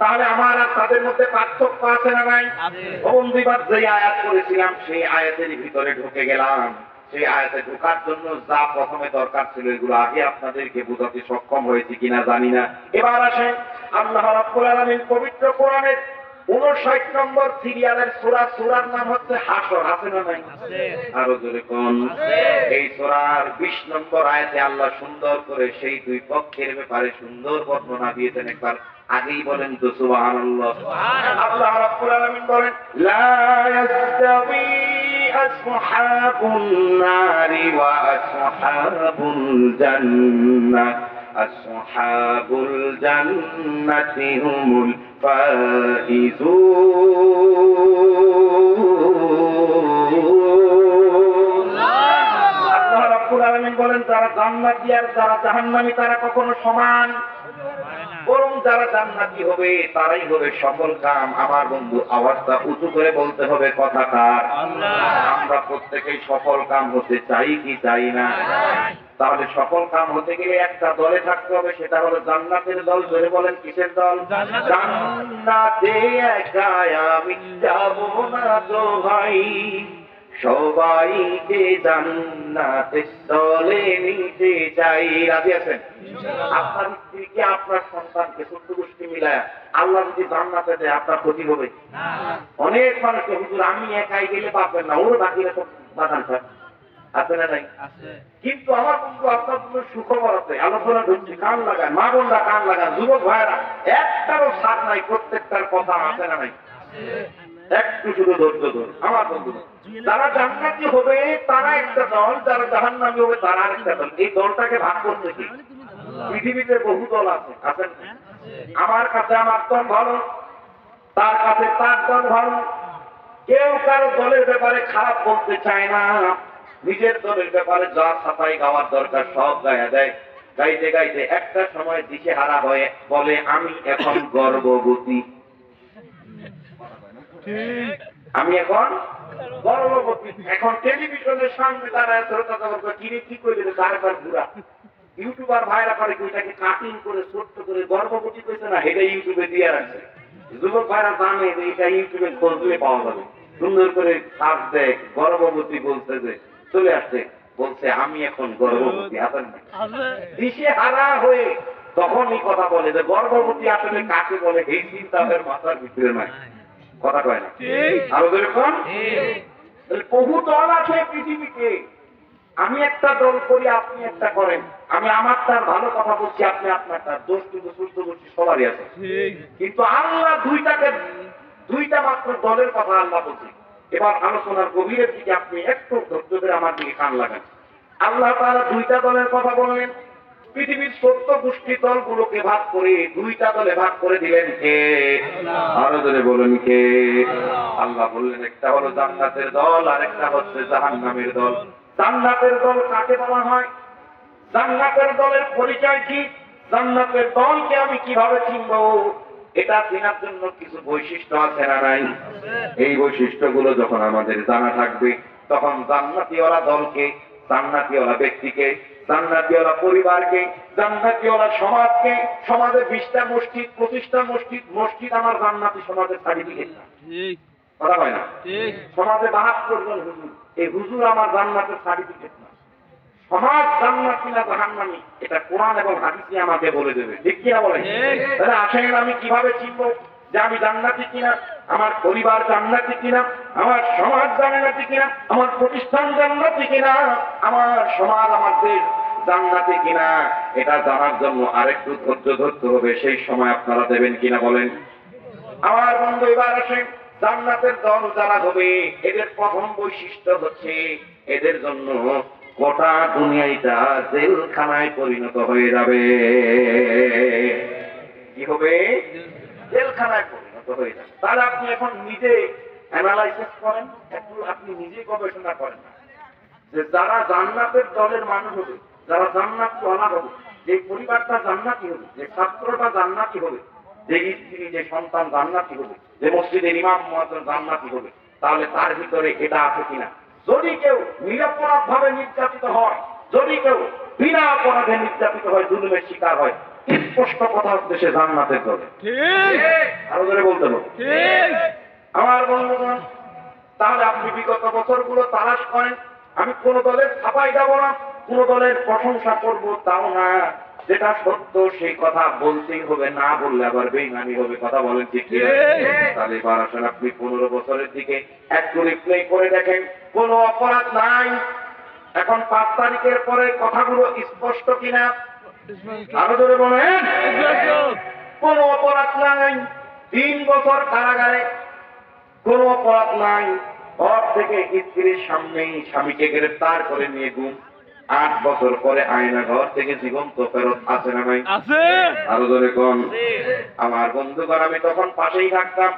তাহলে আমার আর তাদের মধ্যে পার্থক্য আছে না নাই? বন্দিবাদ যে আয়াত করেছিলাম সেই আয়াতের ভিতরে ঢুকে গেলাম। সেই আয়াতে ঢোকার জন্য যা প্রথমে দরকার ছিল এগুলো আগে আপনাদেরকে বোঝাতে সক্ষম হয়েছে কিনা জানি না। এবার আসেন, আল্লাহ রাব্বুল আলামিন পবিত্র কোরআনের 59 নম্বর সিরিয়ালের সূরা, সূরার নাম হচ্ছে হাসর। আছে না নাই? আরো জোরে কোন? এই সূরার 20 নম্বর আয়াতে আল্লাহ সুন্দর করে সেই দুই পক্ষের ব্যাপারে সুন্দর বর্ণনা দিয়েছেন। একবার আগেই বলেন তো সুবহানাল্লাহ। আল্লাহ রাব্বুল আলামিন বলেন, লা ইয়াস্তাবি আসহাবুন নারি ওয়া আসহাবুল জান্নাহ, আসহাবুল জান্নাতি হুমুল ফাইজুন। আল্লাহ রাব্বুল আলামিন বলেন, যারা জান্নাতি আর যারা জাহান্নামী তারা কখনো সমান, বরং যারা জান্নাতি হবে তারাই হবে সফল কাম। আমার বন্ধু, আওয়াজটা উঁচু করে বলতে হবে কথাকার। আমরা প্রত্যেকেই সফল কাম হতে চাই কি চাই না? তাহলে সফল কাম হতে গেলে একটা দলে থাকতে হবে, সেটা হলো জান্নাতের দল। ধরে বলেন, কিসের দল? জান্নাতে একা আমি যাব না তো ভাই, সবাইকে জান্নাতের দলে নিতে চাই। রাজি আছেন? আপনার স্ত্রীকে, আপনার সন্তানকে, ছোট্ট গোষ্ঠী মিলায় আল্লাহ যদি জান্নাতে দেয় আপনার ক্ষতি হবে? অনেক মানুষকে, হুজুর আমি একাই গেলে পাবেন না, ওর বাকিরা তো বাধান থাক। আছে না নাই? আছে কিন্তু আমার বন্ধু আপনার জন্য সুখবর আছে, আলোচনা ঢুকছে, কান লাগান, মা বোনরা কান লাগান, যুবক ভাইরা একটারও সার নাই, প্রত্যেকটার কথা আছে না নাই? একটু শুধু ধৈর্য ধরুন আমার বন্ধু। যারা জান্নাতি হবে তারা একটা দল, যারা জাহান্নামী হবে তারা আরেকটা দল। এই দলটাকে ভাগ করছে কি? পৃথিবীতে বহু দল আছে, আছেন? আমার কাছে আমার দল ভালো, তার কাছে তার দল ভালো। কেউ কারো দলের ব্যাপারে খারাপ বলতে চায় না, নিজের দলের ব্যাপারে যা সাফাই গাওয়ার দরকার সব গায়া দেয়। গাইতে গাইতে একটা সময় দিশেহারা হয়ে বলে, আমি এখন গর্ভবতী, ঠিক আমি এখন গর্ভবতী। এখন টেলিভিশনের সামনে তারা কিনে কি করে কারবার ঘুরা ইউটিউবার ভাইরা করে ওইটাকে কাটিং করে ছোট্ট করে গর্ভবতী করেছে না, এটা ইউটিউবে দিয়ে রাখছে। যুবক ভাইরা জানে যে এটা ইউটিউবে খোঁজলে পাওয়া যাবে, সুন্দর করে সার্চ দেয়, গর্ভবতী বলছে যে চলে আসছে, বলছে আমি এখন গর্ভবতী। আছেন না? আছে দিশে হারা হয়ে তখনই কথা বলে যে গর্ভবতী আসলে কাকে বলে, এই চিন্তা তাদের মাথার ভিতরে নাই। কথা কয় না? ঠিক আরো যেরকম বহু দল আছে পৃথিবীতে, আমি একটা দল করি, আপনি একটা করেন। আমি আমার তার ভালো কথা বলছি, আপনি আপনার তার দোষ কিন্তু সুস্থ বলছি, সবারই আছে। ঠিক কিন্তু আল্লাহ দুইটা মাত্র দলের কথা আল্লাহ বলছে। এবার আলোচনার গভীরের দিকে আপনি একটু ধৈর্য ধরে আমার দিকে কান লাগান। আল্লাহ তাআলা দুইটা দলের কথা বললেন। পৃথিবীর ১৪ গোষ্ঠী দলগুলোকে ভাগ করে দুইটা দলে ভাগ করে দিলেন কে? আরো ধরে বলুন কে? আল্লাহ বললেন একটা হলো জান্নাতের দল আর একটা হচ্ছে জাহান্নামের দল। জান্নাতের দল কাকে বলা হয়? জান্নাতের দলের পরিচয় কি? জান্নাতের দলকে আমি কিভাবে চিনব? এটা চেনার জন্য কিছু বৈশিষ্ট্য আছে না নাই? এই বৈশিষ্ট্যগুলো যখন আমাদের জানা থাকবে, তখন জান্নাতীওয়ালা দলকে, জান্নাতীওয়ালা ব্যক্তিকে, জান্নাতীওয়ালা পরিবারকে, জান্নাতীওয়ালা সমাজকে, সমাজে 20টা মসজিদ, 25টা মসজিদ, মসজিদ আমার জান্নাতি সমাজের সার্টিফিকেট না। ঠিক কথা হয় না? ঠিক সমাজে 72 জন হুজুর, এই হুজুর আমার জান্নাতের সার্টিফিকেট না। সমাজ জান্নাতি না জাহান্নামী এটা কোরআন এবং হাদিসে আমাকে বলে দেবে, ঠিক কিনা বলেন? তাহলে আসেন আমি কিভাবে চিনবো যে আমি জান্নাতি কিনা, আমার পরিবার জান্নাতি কিনা, আমার সমাজ জান্নাতি কিনা, আমার প্রতিষ্ঠান জান্নাতি কিনা, আমার সমাজ আমার দেশ জান্নাতি কিনা? এটা জানার জন্য আরেকটু ধৈর্য ধরতে হবে। সেই সময় আপনারা দেবেন কিনা বলেন? আমার বন্ধু এবার আসেন, জান্নাতের দল যারা হবে এদের প্রথম বৈশিষ্ট্য হচ্ছে এদের জন্য গোটা দুনিয়াটা জেলখানায় পরিণত হয়ে যাবে। কি হবে? জেলখানায় পরিণত হয়ে যাবে। তাহলে আপনি এখন নিজে অ্যানালাইসিস করেন, একটু আপনি নিজে গবেষণা করেন যে যারা জান্নাতের দলের মানুষ হবে, যারা জান্নাতি ওয়ালা হবে, যে পরিবারটা জান্নাতি হবে, যে ছাত্রটা জান্নাতি হবে, যে স্ত্রী যে সন্তান জান্নাতি হবে, যে মসজিদের ইমাম মুয়াজ্জিন জান্নাতি হবে, তাহলে তার ভিতরে এটা আছে কিনা? যদি কেউ নিরপরাধ ভাবে নির্যাতিত হয়, যদি কেউ বিনা অপরাধে নির্যাতিত হয়, জুলুমের শিকার হয়, স্পষ্ট কথা হচ্ছে সে জান্নাতের দলে। ঠিক আরো ধরে বলতে হবে। ঠিক আমার বন্ধুগণ, তাহলে আপনি বিগত বছরগুলো তালাশ করেন। আমি কোন দলের ছাপাই যাব না, কোন দলের প্রশংসা করব তাও না। যেটা সত্য সেই কথা বলতেই হবে, না বললে আবার বেঈমানি হবে। কথা বলেন ঠিক কি? তাহলে এবার আসেন আপনি 15 বছরের দিকে একটু রিপ্লে করে দেখেন, কোনো অপরাধ নাই। এখন 5 তারিখের পরে কথাগুলো স্পষ্ট কিনা? আরো ধরে বলেন। কোনো অপরাধ নাই, 3 বছর কারাগারে, কোনো অপরাধ নাই। ঘর থেকে স্ত্রীর সামনেই স্বামীকে গ্রেফতার করে নিয়ে গুম। 8 বছর পরে আয়না ঘর থেকে জীবন্ত ফেরত আছে না নাই? আছে আরো ধরে কোন? আমার বন্ধুগণ, আমি তখন পাশেই থাকতাম।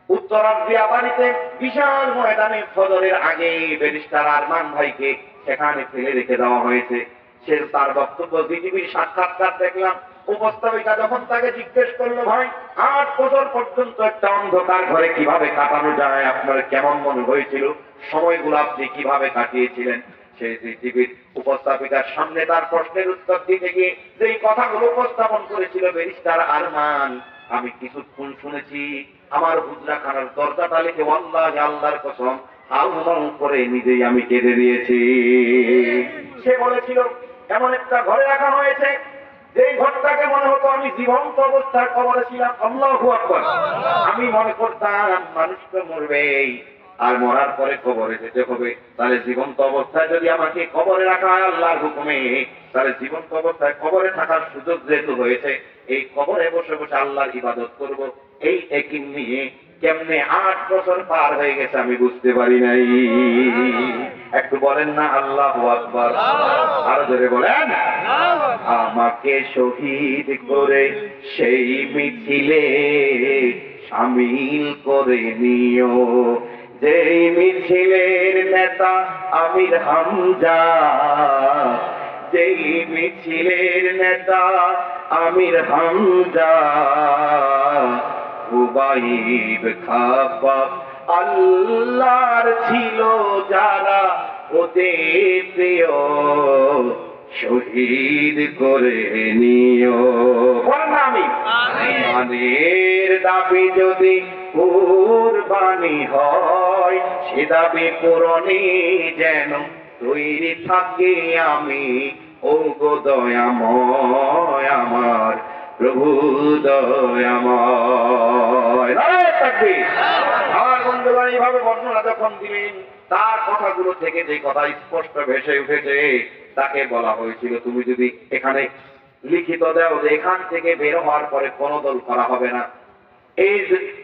উত্তরার দিয়া বাড়িতে বিশাল ময়দানে ফজরের আগে ব্যারিস্টার আরমান ভাইকে সেখানে ফেলে রেখে দেওয়া হয়েছে। সে তার বক্তব্য বিটিভির সাক্ষাৎকার দেখলাম। উপস্থাপিকা যখন তাকে জিজ্ঞেস করলো, ভাই 8 বছর পর্যন্ত একটা অন্ধকার ঘরে কিভাবে কাটানো যায়, আপনার কেমন মনে হয়েছিল, সময়গুলো আপনি কিভাবে কাটিয়েছিলেন? সেই টিভির উপস্থাপিকার সামনে তার প্রশ্নের উত্তর দিতে গিয়ে যেই কথাগুলো উপস্থাপন করেছিল ব্যারিস্টার আরমান, আমি কিছুক্ষণ শুনেছি। আমার হুজরাখানার দরজাটা লিখে ওয়াল্লাহি আল্লাহর কসম হাউমাউ করে নিজেই আমি কেঁদে দিয়েছি। সে বলেছিল এমন একটা ঘরে রাখা হয়েছে যেই ঘরটাকে মনে হতো আমি জীবন্ত অবস্থায় কবরে ছিলাম। আল্লাহু আকবার। আমি মনে করতাম মানুষ তো মরবেই, আর মরার পরে কবরে যেতে হবে। তাহলে জীবন্ত অবস্থায় যদি আমাকে কবরে রাখা হয় আল্লাহর হুকুমে, তাহলে জীবন্ত অবস্থায় কবরে থাকার সুযোগ যেহেতু হয়েছে, এই কবরে বসে বসে আল্লাহর ইবাদত করব, এই একিন নিয়ে কেমনে 8 বছর পার হয়ে গেছে আমি বুঝতে পারি নাই। একটু বলেন না আল্লাহু আকবার, আরো জোরে বলেন। আমাকে শহীদ করে সেই মিছিলে শামিল করে নিও, যেই মিছিলের নেতা আমির হামজা, যেই মিছিলের নেতা আমির হামজা, উবাইব খাবাব আল্লাহর ছিল যারা, ওদের প্রিয় শহীদ করে নিও। আমি ইমানের দাবি যদি কুরবানি হয়, সে দাবি পূরণে যেন তৈরি থাকি আমি, ও গো দয়াময় আমার প্রভু দয়াময়। আমার বন্ধুগণ এইভাবে বর্ণনা যখন দিলেন, তার কথাগুলো থেকে যে কথা স্পষ্ট ভেসে উঠেছে, তাকে বলা হয়েছিল তুমি যদি এখানে লিখিত দাও যে এখান থেকে বের হওয়ার পরে কোনো দল করা হবে না,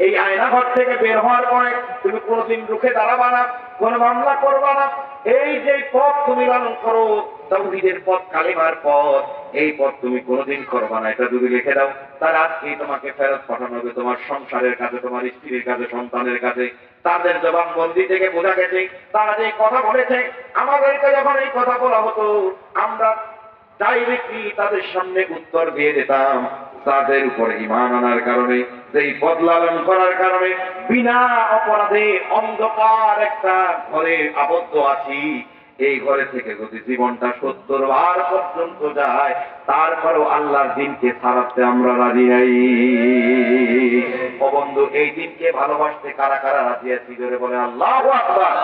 এই আয়নাঘর থেকে বের হওয়ার পরে তুমি কোনোদিন রুখে দাঁড়াবা না, কোন মামলা করবা না, এই যে পথ তুমি লালন করো তাওহীদের পথ, কালিমার পথ, এই পথ তুমি কোনোদিন করবা না, এটা যদি লিখে দাও, তাহলে আজকে তোমাকে ফেরত পাঠানো হবে তোমার সংসারের কাছে, তোমার স্ত্রীর কাছে, সন্তানের কাছে। তাদের জবানবন্দি থেকে বোঝা গেছে তারা যে কথা বলেছে, আমাদেরকে যখন এই কথা বলা হতো আমরা ডাইরেক্টলি তাদের সামনে উত্তর দিয়ে দিতাম, তাদের উপর ঈমান আনার কারণে, যেই পথ লালন করার কারণে বিনা অপরাধে অন্ধকার একটা ঘরে আবদ্ধ আছি, এই ঘরে থেকে যদি জীবনটা 70 বার পর্যন্ত যায়, তারপরেও আল্লাহর দিনকে ছাড়াতে আমরা রাজি নাই। ও বন্ধু, এই দিনকে ভালোবাসতে কারা কারা রাজি আছি? জোরে বলে আল্লাহু আকবার।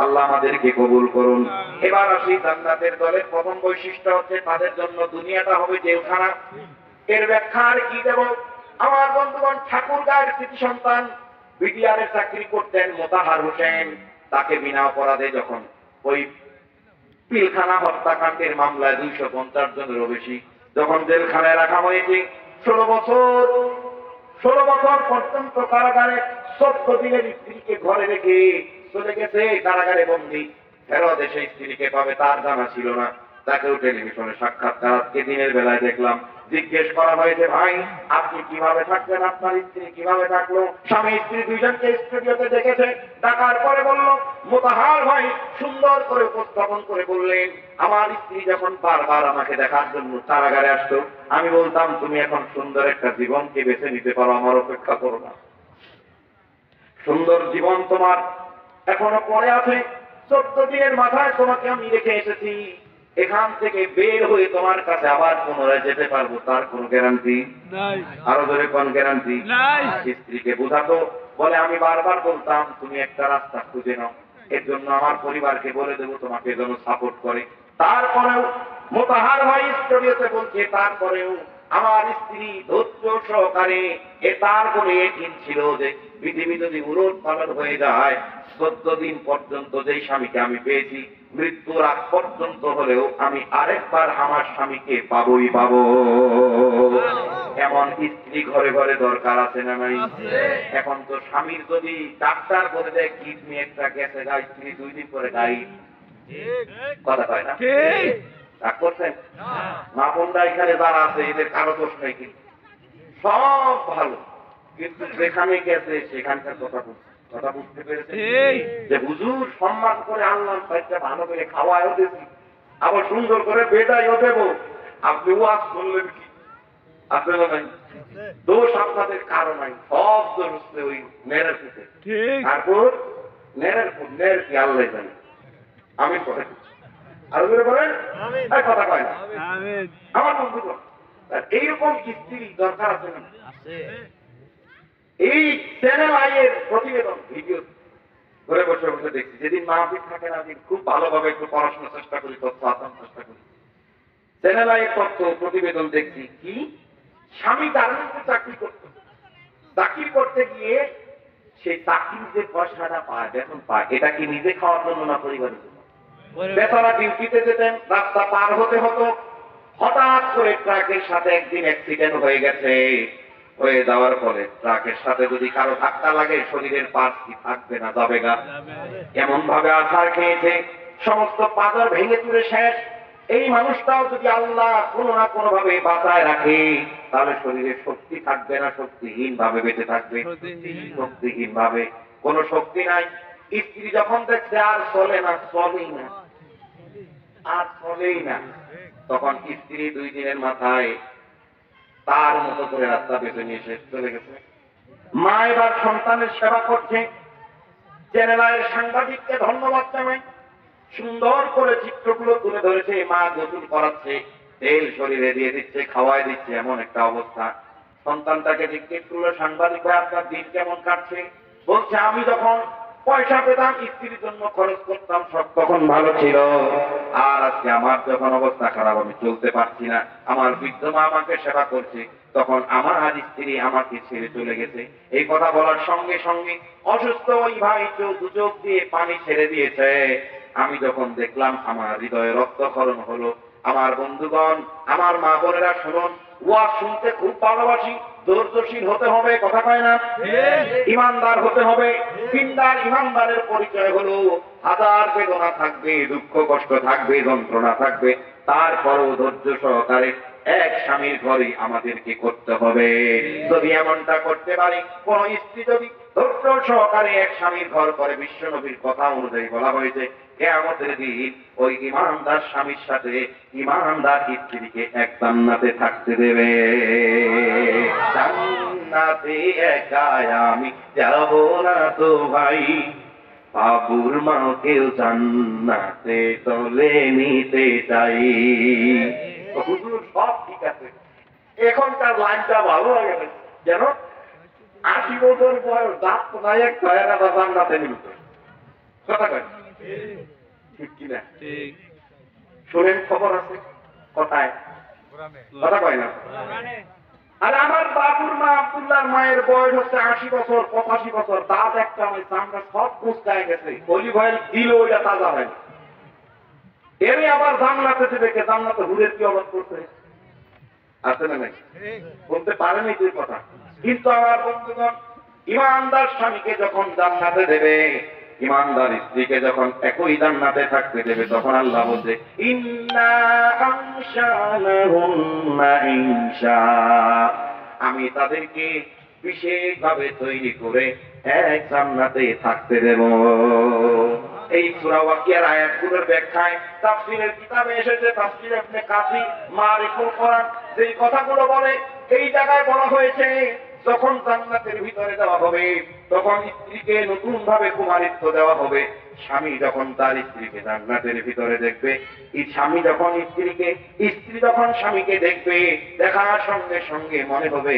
আল্লাহ আমাদেরকে কবুল করুন। এবার আসি জান্নাতের দলের প্রথম বৈশিষ্ট্য হচ্ছে তাদের জন্য দুনিয়াটা হবে জেলখানা। এর ব্যাখ্যা আর কি দেব? আমার বন্ধুগণ, ঠাকুরগাঁয়ের কৃতি সন্তান বিডিআরের চাকরি করতেন মোতাহার হোসেন, তাকে বিনা অপরাধে যখন ওই পিলখানা হত্যাকাণ্ডের মামলায় 250 জনেরও বেশি যখন জেলখানায় রাখা হয়েছে, 16 বছর পর্যন্ত কারাগারে 14 দিনের স্ত্রীকে ঘরে রেখে চলে গেছে কারাগারে বন্দী। ফেরত এসে স্ত্রীকে পাবে তার জানা ছিল না। তাকেও টেলিভিশনে সাক্ষাৎকার আজকে দিনের বেলায় দেখলাম, জিজ্ঞেস করা হয়েছে, ভাই আপনি কিভাবে থাকলেন, আপনার স্ত্রী কিভাবে থাকলো? স্বামী স্ত্রী দুইজনকে স্টুডিওতে দেখেছে, ডাকার পরে বলল, মোতাহার ভাই সুন্দর করে উপস্থাপন করে বললেন, আমার স্ত্রী যখন বারবার আমাকে দেখার জন্য কারাগারে আসতো, আমি বলতাম তুমি এখন সুন্দর একটা জীবনকে বেছে নিতে পারো, আমার অপেক্ষা করো না, সুন্দর জীবন তোমার এখনো পরে আছে, 14 দিনের মাথায় তোমাকে আমি রেখে এসেছি, এখান থেকে বের হয়ে তোমার কাছে আবার পুনরায় যেতে পারবো, তার কোনো গ্যারান্টি নাই, আরো ধরে কোন গ্যারান্টি নাই। স্ত্রীকে বোঝাতো, বলে আমি বারবার বলতাম তুমি একটা রাস্তা খুঁজে নাও, এর জন্য আমার পরিবারকে বলে দেবো তোমাকে যেন সাপোর্ট করে। তারপরেও মোতাহার ভাই স্টুডিওতে বলছে, তারপরেও আমার স্ত্রী ধৈর্য সহকারে তার বলে একিন ছিল যে পৃথিবী যদি উলট পালট হয়ে যায়, 14 দিন পর্যন্ত যেই স্বামীকে আমি পেয়েছি, মৃত্যুর আগ পর্যন্ত হলেও আমি আরেকবার আমার স্বামীকে পাবোই পাবো। এমন স্ত্রী ঘরে ঘরে দরকার আছে না নাই? এখন তো স্বামীর যদি ডাক্তার বলে দেয় কিডনি একটা গেছে, স্ত্রী 2 দিন পরে গাই কথা কয় না, রাগ করছেন? মা বোনরা এখানে যারা আছে এদের কারো দোষ নেই, কিন্তু সব ভালো, কিন্তু যেখানে গেছে সেখানকার কথা বুঝতে পেরেছে যে হুজুর সম্মান করে আনলাম, কয়েকটা ভালো করে খাওয়ায়ও দিয়েছি, আবার সুন্দর করে বেদাইও দেব, আপনি ওয়াজ বললেন কি? আছে না নাই? দোষ আপনাদের কারো নাই, সব দোষ হচ্ছে ওই নেরের পুঁতে। তারপর নেরের কি আল্লাহ জানে। আমি পড়ে আরো করে বলেন, কথা কয় না আমার বন্ধুগণ। এইরকম স্ত্রী দরকার আছে না? এই চ্যানেল আইয়ের প্রতিবেদন ভিডিও ঘরে বসে বসে দেখছি, যেদিন মাহফিল থাকে না, খুব ভালোভাবে একটু পড়াশোনার চেষ্টা করি, তথ্য আসার চেষ্টা করি, চ্যানেল আইয়ের তথ্য প্রতিবেদন দেখছি কি স্বামী গার্মেন্টসে চাকরি করত, চাকরি করতে গিয়ে সেই চাকরির যে পয়সাটা পায়, বেতন পায়, এটা কি নিজে খাওয়ার জন্য না পরিবারের জন্য? বেচারা ডিউটিতে যেতেন, রাস্তা পার হতে হতো, হঠাৎ করে ট্রাকের সাথে একদিন অ্যাক্সিডেন্ট হয়ে গেছে। হয়ে যাওয়ার পরে ট্রাকের সাথে যদি কারো ধাক্কা লাগে, শরীরের পার্টস কি থাকবে না যাবে গা? এমন ভাবে আছাড় খেয়েছে, সমস্ত পাথর ভেঙে চুরে শেষ। এই মানুষটাও যদি আল্লাহ কোনো না কোনো ভাবে বাঁচায় রাখে, তাহলে শরীরে শক্তি থাকবে না, শক্তিহীন ভাবে বেঁচে থাকবে। শক্তিহীন ভাবে, কোনো শক্তি নাই। স্ত্রী যখন দেখছে আর চলে না, চলেই না, আর চলেই না, তখন স্ত্রী 2 দিনের মাথায় তার মতো করে রাস্তা বেছে নিয়ে সে চলে গেছে। মা এবার সন্তানের সেবা করছে। চ্যানেলের সাংবাদিককে ধন্যবাদ জানাই, সুন্দর করে চিত্রগুলো তুলে ধরেছে। মা গোসল করাচ্ছে, তেল শরীরে দিয়ে দিচ্ছে, খাওয়াই দিচ্ছে, এমন একটা অবস্থা। সন্তানটাকে জিজ্ঞেস করলো সাংবাদিক ভাই, আপনার দিন কেমন কাটছে? বলছে, আমি যখন পয়সা পেতাম স্ত্রীর জন্য খরচ করতাম, সব তখন ভালো ছিল, আর আজকে আমার যখন অবস্থা খারাপ, আমি চলতে পারছি না, আমার বৃদ্ধ মা আমাকে সেবা করছে, তখন আমার স্ত্রী আমাকে ছেড়ে চলে গেছে। এই কথা বলার সঙ্গে সঙ্গে অসুস্থ ওই ভাই চোখ দিয়ে পানি ছেড়ে দিয়েছে। আমি যখন দেখলাম, আমার হৃদয়ে রক্তক্ষরণ হলো। আমার বন্ধুগণ, আমার মা বোনেরা শুনুন, ওয়াজ শুনতে খুব ভালোবাসি, ধৈর্যশীল হতে হবে, কথা কয় না? ইমানদার হতে হবে। দিনদার ইমানদারের পরিচয় হলো, হাজার বেদনা থাকবে, দুঃখ কষ্ট থাকবে, যন্ত্রণা থাকবে, তারপরও ধৈর্য সহকারে এক স্বামীর ঘরে আমাদেরকে করতে হবে। যদি এমনটা করতে পারি, কোন স্ত্রী যদি ধৈর্য সহকারে এক স্বামীর ঘর করে, বিশ্ব নবীর কথা অনুযায়ী বলা হয়েছে, কিয়ামতের দিন ওই ইমানদার স্বামীর সাথে ইমানদার স্ত্রীকে এক জান্নাতে থাকতে দেবে। জান্নাতে একা আমি যাব না তো ভাই, বাবুর মাকেও জান্নাতে তলে নিতে চাই। হুজুর সব ঠিক আছে, এখনকার লাইনটা ভালো লাগে না, যেন 80 বছর বয়স, দাঁত তো নাই, এক ছয়ের আবার জান্নাতে নিতে। কথা কয় ঠিক কিনা? শোনেন, খবর আছে কথায়, কথা কয় না? আর আমার বাবুর মা আব্দুল্লাহর মায়ের বয়স হচ্ছে 80 বছর, 85 বছর, দাঁত একটা হয়েছে, আমরা সব কুচকায় গেছে, অলিভ অয়েল দিল ওইটা তাজা হয় না। এরই আবার জান্নাতে দেবে কে? জান্নাতে হুরের কি অবাদ করছে? আছে না নাই? বলতে পারেন এই দুই কথা। কিন্তু আমার বন্ধুগণ, ইমানদার স্বামীকে যখন জান্নাতে দেবে, ইমানদার স্ত্রীকে যখন একই জান্নাতে থাকতে দেবে, তখন আল্লাহ বলছে, ইন্না আনশানাহুন্না ইনশা, আমি তাদেরকে বিশেষভাবে তৈরি করে এক জান্নাতে থাকতে দেব। এই সূরা ওয়াকিয়ার আয়াতগুলোর ব্যাখ্যায় তাফসীরের কিতাবে এসেছে, তাফসীর ইবনে কাসির মারিফুল কোরআন যেই কথাগুলো বলে, এই জায়গায় বলা হয়েছে, যখন জান্নাতের ভিতরে দেওয়া হবে, তখন স্ত্রীকে নতুন ভাবে কুমারিত্ব দেওয়া হবে। স্বামী যখন তার স্ত্রীকে জান্নাতের ভিতরে দেখবে, এই স্বামী যখন স্ত্রীকে, স্ত্রী যখন স্বামীকে দেখবে, দেখার সঙ্গে সঙ্গে মনে হবে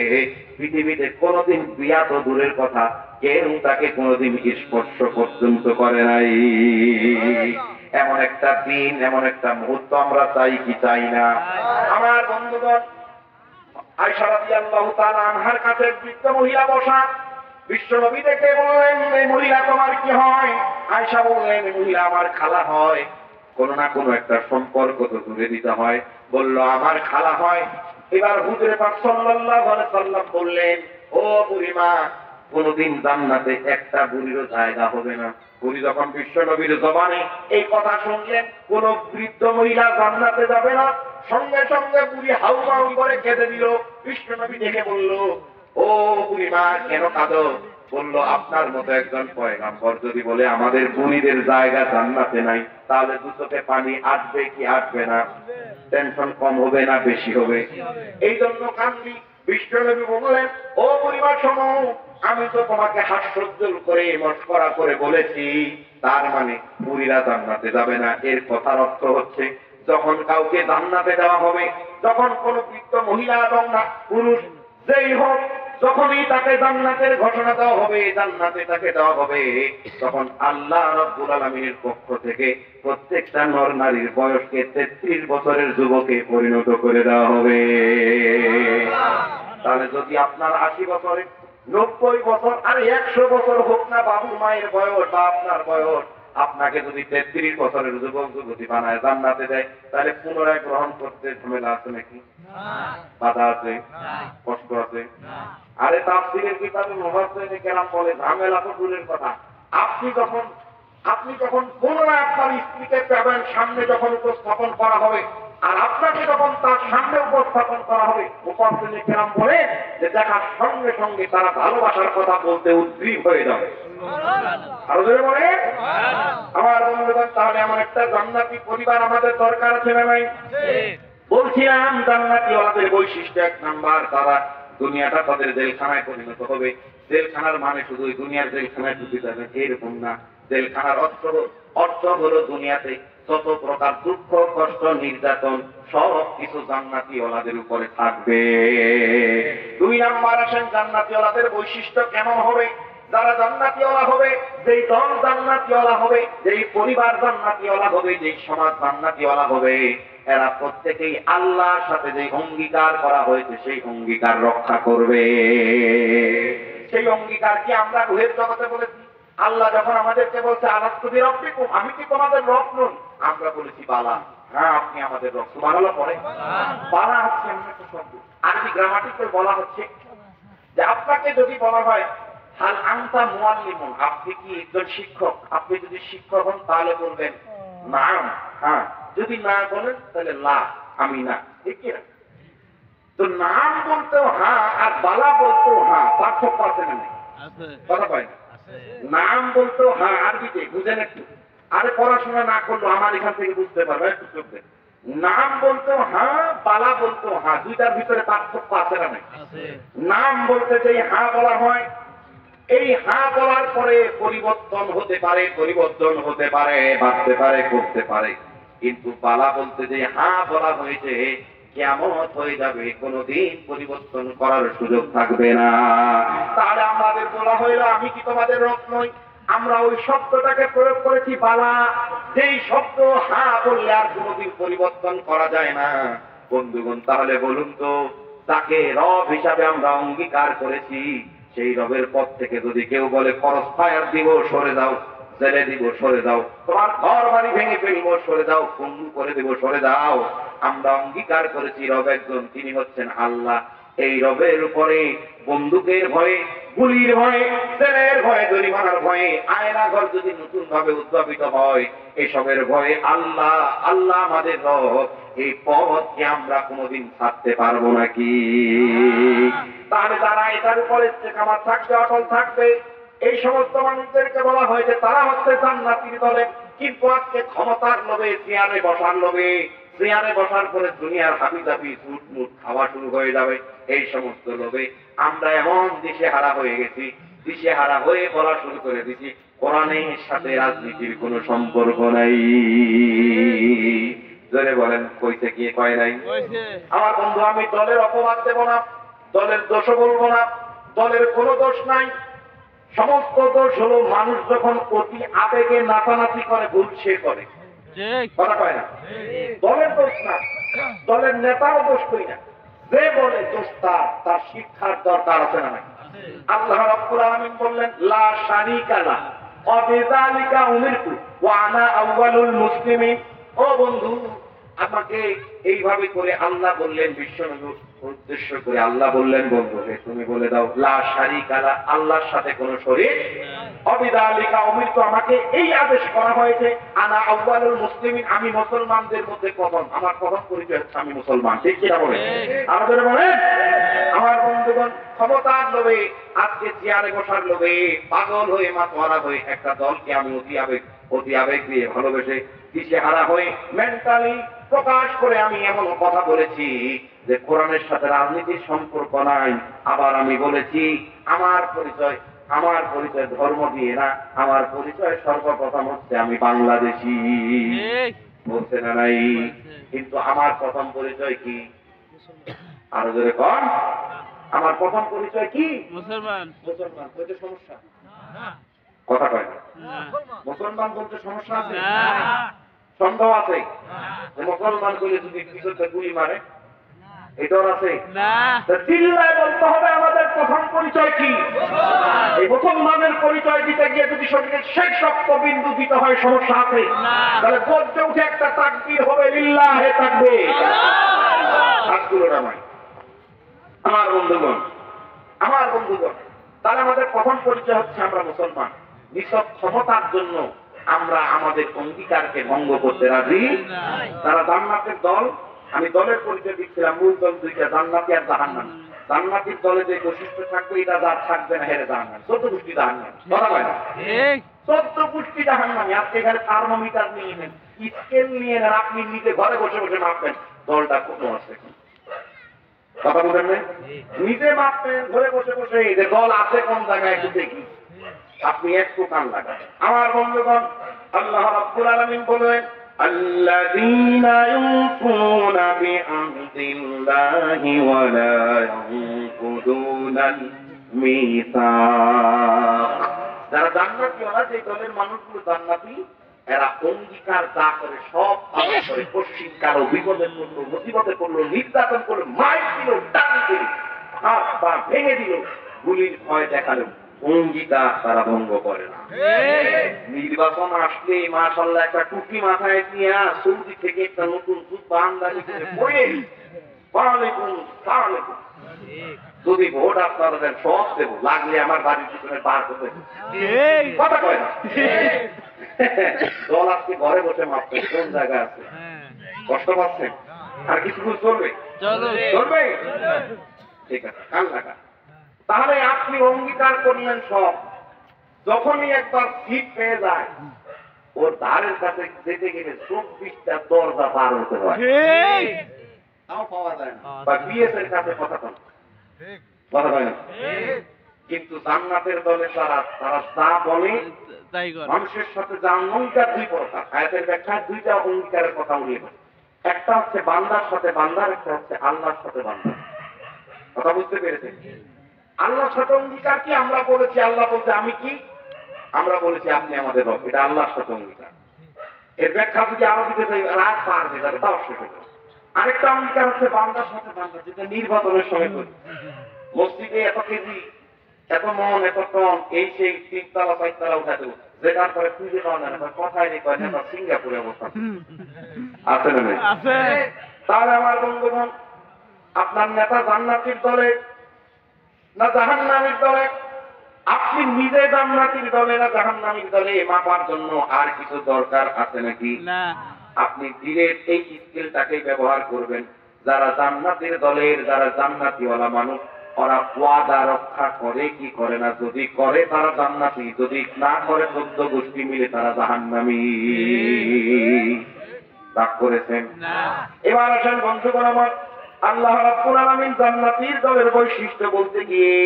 পৃথিবীতে কোনোদিন বিয়া তো দূরের কথা, কেউ তাকে কোনোদিন স্পর্শ পর্যন্ত করে নাই। এমন একটা দিন, এমন একটা মুহূর্ত আমরা চাই কি চাই না? আমার বন্ধুগণ, আয়েশা রাদিয়াল্লাহু তাআলা আনহার কাছে এক বৃদ্ধ মহিলা বসা। বিশ্ব নবী দেখে বললেন, এই মহিলা তোমার কি হয়? আয়েশা বললেন, এই মহিলা আমার খালা হয়। কোন না কোন একটা সম্পর্ক তো জুড়ে দিতে হয়। বলল, আমার খালা হয়। এবার হুজুরে পাক সাল্লাল্লাহু আলাইহি সাল্লাম বললেন, ও বুড়িমা, কোনদিন জান্নাতে একটা বুড়িরও জায়গা হবে না। বুড়ি যখন বিশ্ব নবীর জবানে এই কথা শুনলেন, কোন বৃদ্ধ মহিলা জান্নাতে যাবে না, সঙ্গে সঙ্গে বুড়ি হাউমাউ করে কেঁদে দিল। বিশ্ব নবী দেখে বলল, ও বুড়িমা, কেন কাঁদো? বলল, আপনার মতো একজন পয়গম্বর যদি বলে আমাদের বুড়িদের জায়গা জান্নাতে নাই, তাহলে দু চোখে পানি আসবে কি আসবে না? টেনশন কম হবে না বেশি হবে? এই জন্য কান্দি। বিশ্বনবী বললেন, ও পরিবার শোনো, আমি তো তোমাকে হাস্যোজ্জ্বল করে মস্করা করে বলেছি, তার মানে বুড়িরা জান্নাতে যাবে না। এর কথার অর্থ হচ্ছে, যখন কাউকে জান্নাতে দেওয়া হবে, যখন কোন বৃদ্ধ মহিলা এবং না পুরুষ যেই হোক, যখনই তাকে জান্নাতের ঘোষণা দেওয়া হবে, জান্নাতে তাকে দেওয়া হবে, তখন আল্লাহ রাব্বুল আলামিনের পক্ষ থেকে প্রত্যেকটা নর নারীর বয়সকে 33 বছরের যুবকে পরিণত করে দেওয়া হবে। তাহলে যদি আপনার 80 বছরে 90 বছর আর 100 বছর হোক না বাবুর মায়ের বয়স বা আপনার বয়স, আপনাকে যদি 33 বছরের যুবক যুবতী বানায় জান্নাতে দেয়, তাহলে পুনরায় গ্রহণ করতে ঝামেলা আছে নাকি? বাধা আছে, কষ্ট আছে। আরে তাফসীরের কিতাবে মুফাসসিরিনে কেরাম বলে ঝামেলা তো দূরের কথা, আপনি যখন পুনরায় আপনার স্ত্রীকে পাবেন, সামনে যখন উপস্থাপন করা হবে আর আপনাকে যখন তার সামনে উপস্থাপন করা হবে, মুফাসসিরিনে কেরাম বলে যে দেখার সঙ্গে সঙ্গে তারা ভালোবাসার কথা বলতে উদ্গ্রীব হয়ে যাবে। আরো জোরে বলে আমার বন্ধুগণ, তাহলে এমন একটা জান্নাতি পরিবার আমাদের দরকার আছে না ভাই? বলছিলাম জান্নাতি ওয়ালাদের বৈশিষ্ট্য 1 নাম্বার, তারা দুনিয়াটা তাদের জেলখানায় পরিণত হবে। জেলখানার মানে শুধু দুনিয়ার জেলখানায় ঢুকে যাবে এরকম না। জেলখানার অর্থ হলো দুনিয়াতে যত প্রকার দুঃখ কষ্ট নির্যাতন সব কিছু জান্নাতি ওয়ালাদের উপরে থাকবে। 2 নাম্বার আসেন জান্নাতি ওয়ালাদের বৈশিষ্ট্য কেমন হবে? যারা জান্নাতীওয়ালা হবে, যেই দল জান্নাতীওয়ালা হবে, যেই পরিবার জান্নাতীওয়ালা হবে, যেই সমাজ জান্নাতীওয়ালা হবে, এরা প্রত্যেকেই আল্লাহর সাথে যে অঙ্গীকার করা হয়েছে সেই অঙ্গীকার রক্ষা করবে। সেই অঙ্গীকার কি আমরা রূহের জগতে বলেছি? আল্লাহ যখন আমাদেরকে বলছে আলাস্তু বিরাব্বিকুম, আমি কি তোমাদের রব নই? আমরা বলেছি বালা, হ্যাঁ আপনি আমাদের রব। সুবহানাল্লাহ পড়ে। বালা হচ্ছে এমন একটা শব্দ, আরবি গ্রামাটিক্যাল বলা হচ্ছে যে আপনাকে যদি বলা হয় হাল আনতা মুআল্লিমুন, আপনি কি একজন শিক্ষক? আপনি যদি শিক্ষক হন তাহলে বলবেন নাম, হ্যাঁ। যদি না বলেন তাহলে লা, আমি না। ঠিক কি না? তো নাম বলতেও হ্যাঁ আর বালা বলতেও হ্যাঁ, পার্থক্য আছে না? কথা পাই না। নাম বলতেও হ্যাঁ আরবিতে বুঝেন একটু, আরে পড়াশোনা না করলো আমার এখান থেকে বুঝতে পারবে একটু চলবে। নাম বলতেও হ্যাঁ, বালা বলতেও হ্যাঁ, দুইটার ভিতরে পার্থক্য আছে না? নাম বলতে যে হ্যাঁ বলা হয়, এই হ্যাঁ বলার পরে পরিবর্তন হতে পারে, বাড়তে পারে, করতে পারে। কিন্তু বালা বলতে যে হ্যাঁ বলা হয়েছে কিয়ামত হয়ে যাবে, কোনদিন পরিবর্তন করার সুযোগ থাকবে না। তাহলে আমাদের বলা হইল আমি কি তোমাদের রব নই? আমরা ওই শব্দটাকে প্রয়োগ করেছি বালা, যেই শব্দ হ্যাঁ বললে আর কোনদিন পরিবর্তন করা যায় না। বন্ধুগণ, তাহলে বলুন তো, তাকে রব হিসাবে আমরা অঙ্গীকার করেছি, সেই রবের পথ থেকে যদি কেউ বলে ক্রস ফায়ার দিব, সরে যাও, জেলে দিব, সরে যাও, তোমার ঘর বাড়ি ভেঙে ফেলবো, সরে যাও, পঙ্গু করে দেব, সরে যাও, আমরা অঙ্গীকার করেছি রব একজন, তিনি হচ্ছেন আল্লাহ। এই রবের উপরে বন্দুকের ভয়ে, গুলির ভয়ে, জেলের ভয়ে, জরিমানার ভয়ে, আয়না ঘর যদি নতুন ভাবে উদ্ভাবিত হয়, এসবের ভয়ে আল্লাহ আল্লাহ আমাদের রব, এই পথকে আমরা কোনোদিন ছাড়তে পারবো নাকি? তাহলে তারা এটার উপরে ইস্তেকামাত থাকবে, অটল থাকবে। এই সমস্ত মানুষদেরকে বলা হয়েছে তারা হচ্ছে জান্নাতীর দলে। কিন্তু আজকে ক্ষমতার লোভে, চেয়ারে বসার লোভে, চেয়ারে বসার পরে দুনিয়ার হাবিজাবি সুটমুট খাওয়া শুরু হয়ে যাবে। এই সমস্ত লোভে আমরা এমন দিশেহারা হয়ে গেছি, দিশেহারা হয়ে বলা শুরু করে দিছি কোরআনের সাথে রাজনীতির কোনো সম্পর্ক নাই। জোরে বলেন, কইছে কি কয় নাই? আমার বন্ধু, আমি দলের অপবাদ দেব না, দলের দোষও বলবো না, দলের কোনো দোষ নাই। সমস্ত দোষ হলো মানুষ যখন অতি আবেগে নাচানাচি করে, ভুল সে করে, কথা কয় না। দলের দোষ না, দলের নেতারও দোষ করি না। যে বলে দোষ তার শিক্ষার দরকার আছে না? আল্লাহ রাব্বুল আলামিন বললেন লা শারীকা লা ওয়া বিযালিকা উমিরতু ওয়া আনা আউয়ালুল মুসলিমিন। ও বন্ধু, আমাকে এইভাবে করে আল্লাহ বললেন, বিশ্বনবী উদ্দেশ্য করে আল্লাহ বললেন, বন্ধু হে তুমি বলে দাও লা শারীকা লা, আল্লাহর সাথে কোনো শরীক। অবিদালিকা উমিরতু, আমাকে এই আদেশ করা হয়েছে, আনা আউয়ালুল মুসলিমিন, আমি মুসলমানদের মধ্যে প্রথম, আমার প্রথম পরিচয় হচ্ছে আমি মুসলমান। ঠিক কি না বলেন? আমাদের বলেন। আমার বন্ধুগণ, ক্ষমতার লোভে, আজকে চেয়ারে বসার লোভে পাগল হয়ে মাতোয়ারা হয়ে একটা দলকে আমি অতি আবেগ দিয়ে ভালোবেসে দিশেহারা হয়ে মেন্টালি প্রকাশ করে আমি এমন কথা বলেছি যে কোরআনের সাথে রাজনীতির সম্পর্ক নাই। আবার আমি বলেছি আমার পরিচয় ধর্ম দিয়ে না, আমার পরিচয় সর্বপ্রথম হচ্ছে আমি বাংলাদেশী। বলছে না নাই? কিন্তু আমার প্রথম পরিচয় কি? আরো জোরে কন, আমার প্রথম পরিচয় কি? মুসলমান। মুসলমান বলতে সমস্যা? কথা কয় না। মুসলমান বলতে সমস্যা আছে? সন্দেহ আছে? মুসলমান বলে যদি পিছনে গুলি মারে, এই ডর আছে না। তা চিল্লায় বলতে হবে আমাদের প্রথম পরিচয় কি। এই মুসলমানের পরিচয় দিতে গিয়ে যদি শরীরের শেষ রক্ত বিন্দু দিতে হয় সমস্যা আছে, তাহলে গর্জে উঠে একটা তাকবীর হবে লিল্লাহে তাকবীর। হাতগুলো নামাই। আমার বন্ধুগণ, তাহলে আমাদের প্রথম পরিচয় হচ্ছে আমরা মুসলমান। নিছক ক্ষমতার জন্য আমরা আমাদের অঙ্গীকারকে ভঙ্গ করতে রাজি। তারা জান্নাতের দল, আমি দলের পরিচয় দিচ্ছিলাম, মূল দল দুইটা, জান্নাতি আর জাহান্নামী। জান্নাতির দলে যে বৈশিষ্ট্য থাকবে এটা যার থাকবে না হেরে জাহান্নামী, 14 গোষ্ঠী জাহান্নামী, বলা হয় না? 14 গোষ্ঠী জাহান্নামী। আজকে এখানে থার্মোমিটার নিয়ে নেন, স্কেল নিয়ে নেন, আপনি নিজে ঘরে বসে বসে মাপবেন দলটা কত আছে। কথা বলেন না? নিজে মাপবেন ঘরে বসে বসে যে দল আছে কোন জায়গায় একটু দেখি, আপনি একটু কান লাগান। আমার বন্ধুগণ, আল্লাহ রাব্বুল আলামিন বলেন আল্লাযীনা ইউফুনা বিআহদিল্লাহি ওয়া লা ইয়ানকুদুনাল মিসাক। যারা জান্নাতি, ওরা যে দলের মানুষগুলো জান্নাতি, এরা অঙ্গীকার যা করে সব পালন করে। পশ্চিম কারো বিপদে পড়লো, মুসিবতে পড়লো, নির্যাতন করলো, মাইর দিল, টান দিল, হাত পা ভেঙে দিল, গুলির ভয় দেখালো, অঙ্গীকার তারা ভঙ্গ করে না। নির্বাচন আসলে মাশাআল্লাহ একটা টুপি মাথায় নিয়ে সৌদি থেকে একটা নতুন জুব্বা আমদানি করে পরে ওয়ালাইকুম সালাম, যদি ভোট আপনারা দেন সব দেব, লাগলে আমার বাড়ির পিছনে বার করতে। কথা কয় না? দল আজকে ঘরে বসে মাপছে কোন জায়গায় আছে, কষ্ট পাচ্ছেন। আর কিছুক্ষণ চলবে, চলবে, ঠিক আছে, কান লাগা। তাহলে আপনি অঙ্গীকার করলেন সব, যখনই একবার সিট পেয়ে যায় ওর ধারের কাছে যেতে গেলে 24টা দরজা পার হতে হয়, তাও পাওয়া যায় না। বা বিএস এর কাছে কথা বল, কথা হয় না। কিন্তু জান্নাতের দলে তারা যা বলে মানুষের সাথে যা অঙ্গীকার, দুই প্রকার। আয়াতের ব্যাখ্যায় দুইটা অঙ্গীকারের কথা উল্লেখ করে, একটা হচ্ছে বান্দার সাথে বান্দার, একটা হচ্ছে আল্লাহর সাথে বান্দার। কথা বুঝতে পেরেছেন? আল্লাহর সাথে অঙ্গীকার কি? আমরা বলেছি আল্লাহ বলতে আমি কি, আমরা বলেছি আপনি আমাদের রব, এটা আল্লাহর সাথে অঙ্গীকার। এর ব্যাখ্যা যদি আরো দিতে চাই রাত পার হয়ে যাবে, তাও শেষ হয়ে যাবে। আরেকটা অঙ্গীকার হচ্ছে বান্দার সাথে বান্দা, যেটা নির্বাচনের সময় করি। মসজিদে এত কেজি, এত মন, এত টন, এই সেই 3 তলা 4 তলা উঠা দেবো, যেটার পরে খুঁজে পাওয়া যায় না, কথাই নেই, কয় না সিঙ্গাপুরে অবস্থা আছে না? তাহলে আমার বন্ধুগণ, আপনার নেতা জান্নাতীর দলে না জাহান্নামীর দলে? আপনি নিজে জান্নাতীর দলে না জাহান্নামীর দলে মাপার জন্য আর কিছু দরকার আছে নাকি? না। আপনি দিনের এই স্কিলটাকে ব্যবহার করবেন। যারা জান্নাতের দলের, যারা জান্নাতীওয়ালা মানুষ, ওরা ওয়াদা রক্ষা করে কি করে না? যদি করে তারা জান্নাতি, যদি না করে 14 গোষ্ঠী মিলে তারা জাহান্নামী। রাগ করেছেন? এবার আসেন বন্ধুগণ আমার, আল্লাহ রাব্বুল আলামিন জান্নাতীর দলের বৈশিষ্ট্য বলতে গিয়ে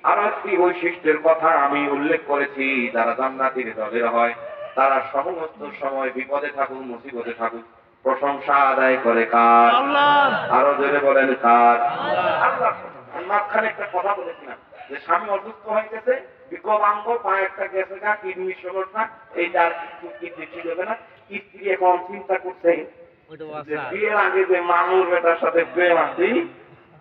আর একটি বৈশিষ্ট্যের কথা আমি উল্লেখ করেছি। যারা জান্নাতীর দলের হয় তারা সমস্ত সময় বিপদে থাকুক মুসিবতে থাকুক প্রশংসা আদায় করে কার? আল্লাহর। আরো জোরে বলেন কার? আল্লাহ। মাঝখানে একটা কথা বলেছিলাম যে স্বামী অসুস্থ হয়ে গেছে, বিকলাঙ্গ, পায়ে একটা গেছে গা, কিডনির সমস্যা, এইটা আর কিডনি ঠিক হবে না। স্ত্রী এখন চিন্তা করছে বিয়ের আগে যে মামুর বেটার সাথে প্রেম আছে,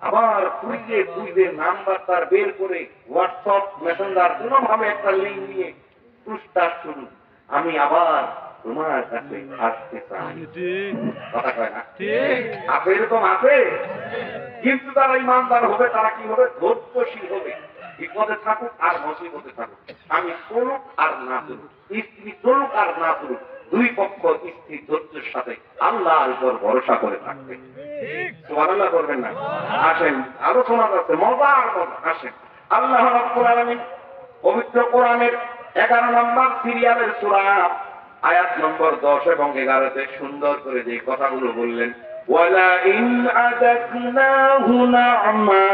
আবার খুঁজে নাম্বার তার বের করে হোয়াটসঅ্যাপ মেসেঞ্জার কোনোভাবে একটা লিঙ্ক নিয়ে পুস্টার শুরু, আমি আবার তোমার কাছে আসতে চাই। কথা কয় না? আছে, এরকম আছে। কিন্তু যারা ইমানদার হবে তারা কি হবে? ধৈর্যশীল হবে। বিপদে থাকুক আর মুসিবতে থাকুক, আমি চলুক আর না চলুক, স্ত্রী চলুক আর না চলুক, দুই পক্ষ স্ত্রী ধৈর্যের সাথে আল্লাহর উপর ভরসা করে থাকবে। সুবহানাল্লাহ করবেন না? আসেন, আলোচনা আছে, মজা আর মজা। আসেন, আল্লাহ রাব্বুল আলামিন পবিত্র কোরআনের 11 নম্বর সিরিয়ালের সূরা আয়াত নম্বর 10 এবং 11-তে সুন্দর করে যে কথাগুলো বললেন, ওয়ালা ইন আযাকনাহু না'মা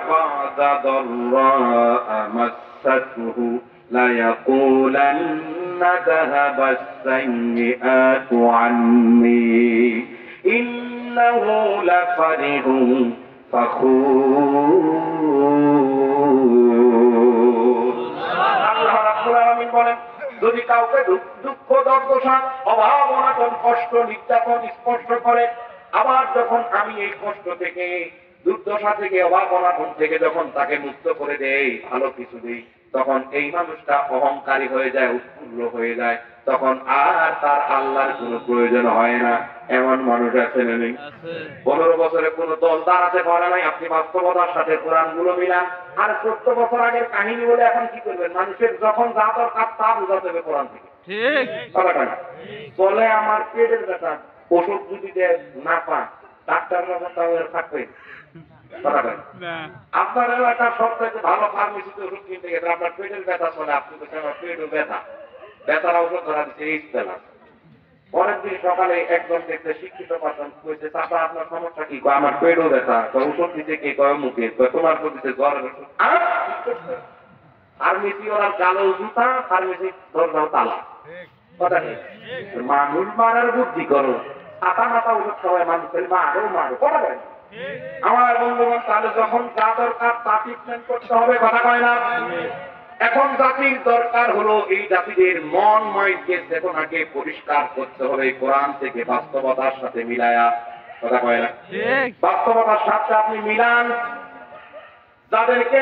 বা'দা দাররা মাসাতুহু লা ইয়াকুলান্না যাহাবাস সাইয়্যাতু আন্নি ইন্নাহু লাফারিহুন ফাখুর। আল্লাহ রাব্বুল আলামিন বলেন, যদি কাউকে দুঃখ দুর্দশা অভাব অনাটন কষ্ট নির্যাতন স্পর্শ করে, আবার যখন আমি এই কষ্ট থেকে, দুর্দশা থেকে, অভাব অনাটন থেকে যখন তাকে মুক্ত করে দেই, ভালো কিছু দিই, তখন এই মানুষটা অহংকারী হয়ে যায়, উৎফুল্ল হয়ে যায়, তখন আর তার আল্লাহর কোনো প্রয়োজন হয় না। এমন মানুষ আছে না নেই? 15 বছরে কোনো দল দাঁড়াতে পারে নাই। আপনি বাস্তবতার সাথে কোরআন গুলো মিলান, আর 14 বছর আগের কাহিনী বলে এখন কি করবেন? মানুষের যখন যা দরকার তা বোঝাতে হবে কোরআন থেকে। ঠিক কথা কয় না? চলে আমার পেটের ব্যথা, ওষুধ যদি দেয় না পান, ডাক্তাররা তাও থাকবে। কথা কয় না? না আপনার এলাকার সবথেকে ভালো ফার্মেসিতে ওষুধ কিনতে গেলে আপনার পেটের ব্যথা চলে, আপনি বলছেন আমার পেটও ব্যথা, ব্যথার ওষুধ ধরা দিচ্ছে এই প্যালাস। পরের দিন সকালে একজন দেখতে শিক্ষিত পার্সন কইছে, চাচা আপনার সমস্যা কি? কয় আমার পেটও ব্যথা। কয় ওষুধ দিতে কে? কয় মুখে। কয় তোমার তো দিতে জ্বরের ওষুধ। ফার্মেসি ওনার কালো জুতা, ফার্মেসি দরজাও তালা। কথা নেই, মানুষ মারার বুদ্ধি করো, আতা মাথা ওষুধ খাওয়ায় মানুষের মারও মারো। কথা বলে আমার বন্ধুগণ, তাহলে যখন যা দরকার তা ট্রিটমেন্ট করতে হবে। কথা কয় না? এখন জাতির দরকার হলো এই জাতিদের মন মাইন্ডকে, চেতনাকে পরিষ্কার করতে হবে কোরআন থেকে বাস্তবতার সাথে মিলায়া। কথা কয় না? ঠিক বাস্তবতার সাথে আপনি মিলান, যাদেরকে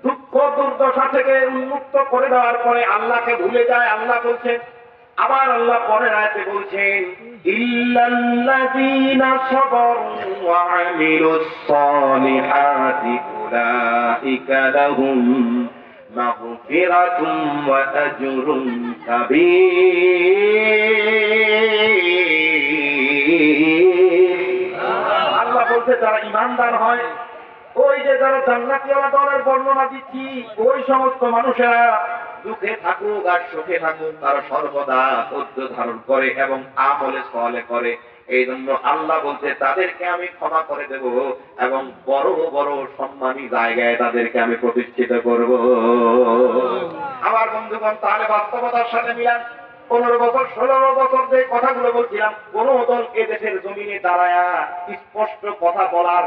দুঃখ দুর্দশা থেকে উন্মুক্ত করে দেওয়ার পরে আল্লাহকে ভুলে যায়। আল্লাহ বলছেন, আবার আল্লাহ পরের আয়াতে বলছেন, ইল্লাল্লাযীনা সাবারু ওয়া আমিলুস সালিহাতি উলাইকা লাহুম মাগফিরাতুম ওয়া আজরুন কাবীর। আল্লাহ বলছে যারা ঈমানদার হয়, ওই যে যারা জান্নাতীওয়ালা দলের বর্ণনা দিচ্ছি, ওই সমস্ত মানুষেরা দুঃখে থাকুক আর সুখে থাকুক, তারা সর্বদা ধৈর্য ধারণ করে এবং আমলে সওয়ালে করে। এই জন্য আল্লাহ বলছে তাদেরকে আমি ক্ষমা করে দেব এবং বড় বড় সম্মানী জায়গায় তাদেরকে আমি প্রতিষ্ঠিত করব। আমার বন্ধুগণ, তাহলে বাস্তবতার সাথে মিলান। 15 বছর 16 বছর যে কথাগুলো বলছিলাম, কোন দল এ দেশের জমিনে দাঁড়ায়া স্পষ্ট কথা বলার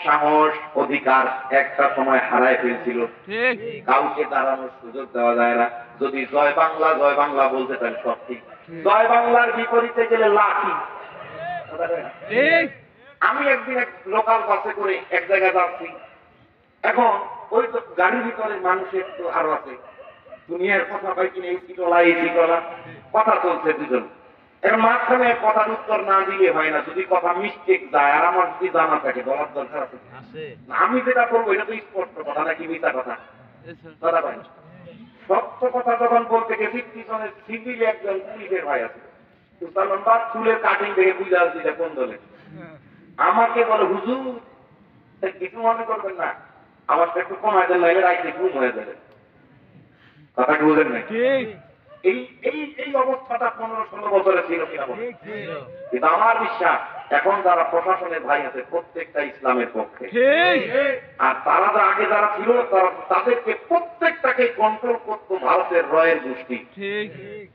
সাহস, অধিকার একটা সময় হারায় ফেলছিল। ঠিক কাউকে দাঁড়ানোর সুযোগ দেওয়া যায় না। যদি জয় বাংলা বলতে চান সব ঠিক, জয় বাংলার বিপরীতে গেলে লাঠি। ঠিক আমি একদিন এক লোকাল বাসে করে এক জায়গায় যাচ্ছি, এখন ওই তো গাড়ির ভিতরে মানুষের তো আরো আছে, দুনিয়ার কথা পাই কিনা, এই সিটলা কথা চলছে দুজন। এখন মাঝখানে কথার উত্তর না দিলে হয় না, যদি কথা মিস্টেক যায় আর আমার যদি জানা থাকে বলার দরকার আছে। আমি যেটা করবো এটা তো স্পষ্ট কথা নাকি মিথ্যা কথা? দাদা ভাই, সত্য কথা যখন বলতে গেছি, পিছনে সিভিল একজন পুলিশের ভাই আছে, লম্বা চুলের কাটিং দেখে বুঝে আসছি এটা কোন দলে। আমাকে বলে, হুজুর কিছু মনে করবেন না, আমার একটু কমায় দেন, নাইলে রাইতে ঘুম হয়ে যাবে। কথা কি বুঝেন নাই? ঠিক এই এই এই অবস্থাটা 15-16 বছরে ছিল কিনা বলেন? কিন্তু আমার বিশ্বাস এখন যারা প্রশাসনের ভাই আছে প্রত্যেকটা ইসলামের পক্ষে। ঠিক আর তারা আগে যারা ছিল তাদেরকে প্রত্যেকটাকে কন্ট্রোল করত ভারতের রয়ের গোষ্ঠী। ঠিক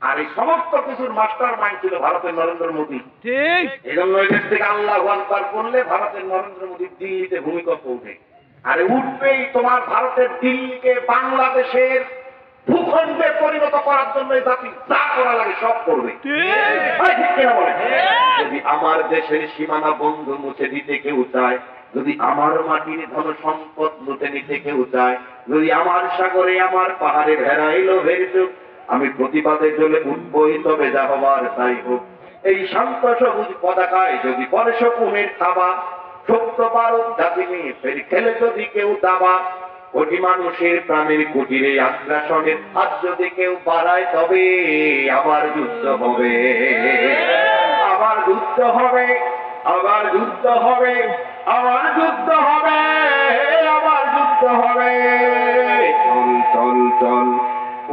আর এই সমস্ত কিছুর মাস্টার মাইন্ড ছিল ভারতের নরেন্দ্র মোদী। ঠিক এই জন্য এই দেশ থেকে আল্লাহু আকবার করলে ভারতের নরেন্দ্র মোদী দিল্লিতে ভূমিকম্প উঠে। আরে উঠবেই, তোমার ভারতের দিল্লিকে বাংলাদেশের ভূখণ্ডে পরিণত করার জন্য এই জাতি যা করা লাগে সব করবে। ঠিক কিনা বলে? যদি আমার দেশের সীমানা বন্ধ মুছে দিতে কেউ চায়, যদি আমার মাটির ধন সম্পদ লুটে নিতে কেউ চায়, যদি আমার সাগরে আমার পাহাড়ে ভেড়াইলো ভেড়চুক, আমি প্রতিবাদে চলে উঠবই, তবে যা হবার তাই হোক। এই শান্ত সবুজ পতাকায় যদি পরে শকুনের থাবা, সত্য ভারত জাতি নিয়ে ফের খেলে যদি কেউ দাবা, কোটি মানুষের প্রাণের কুটিরে আগ্রাসনের হাত যদি কেউ বাড়ায়, তবে আবার যুদ্ধ হবে, আবার যুদ্ধ হবে, আবার যুদ্ধ হবে, আবার যুদ্ধ হবে, আবার যুদ্ধ হবে। চল চল চল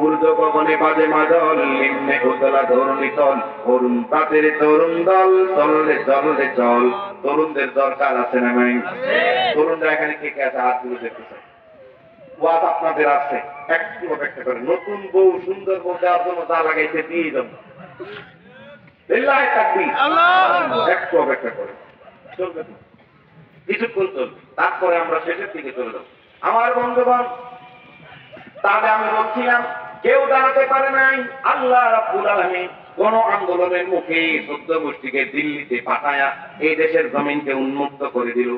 ঊর্ধ্ব গগনে বাজে মাদল, নিম্নে উতলা ধরণী তল, অরুণ তাদের তরুণ দল, চললে চললে চল। তরুণদের দরকার আছে না নাই? তরুণরা এখানে কে কে আছে হাতগুলো দেখতেছে। ওয়াজ আপনাদের আছে, একটু অপেক্ষা করে। নতুন বউ, সুন্দর বউ দেওয়ার জন্য যা লাগাইছে দিয়ে যাবো। লিল্লাহি তাকবীর। একটু অপেক্ষা করে চলবে, কিছুক্ষণ চলবে, তারপরে আমরা শেষের দিকে চলে যাবো। আমার বন্ধুগণ, তাহলে আমি বলছিলাম কেউ দাঁড়াতে পারে নাই, আল্লাহ রাব্বুল আলামিন কোন আন্দোলনের মুখে 14 গোষ্ঠীকে দিল্লিতে পাঠায়া এই দেশের জমিনকে উন্মুক্ত করে দিল।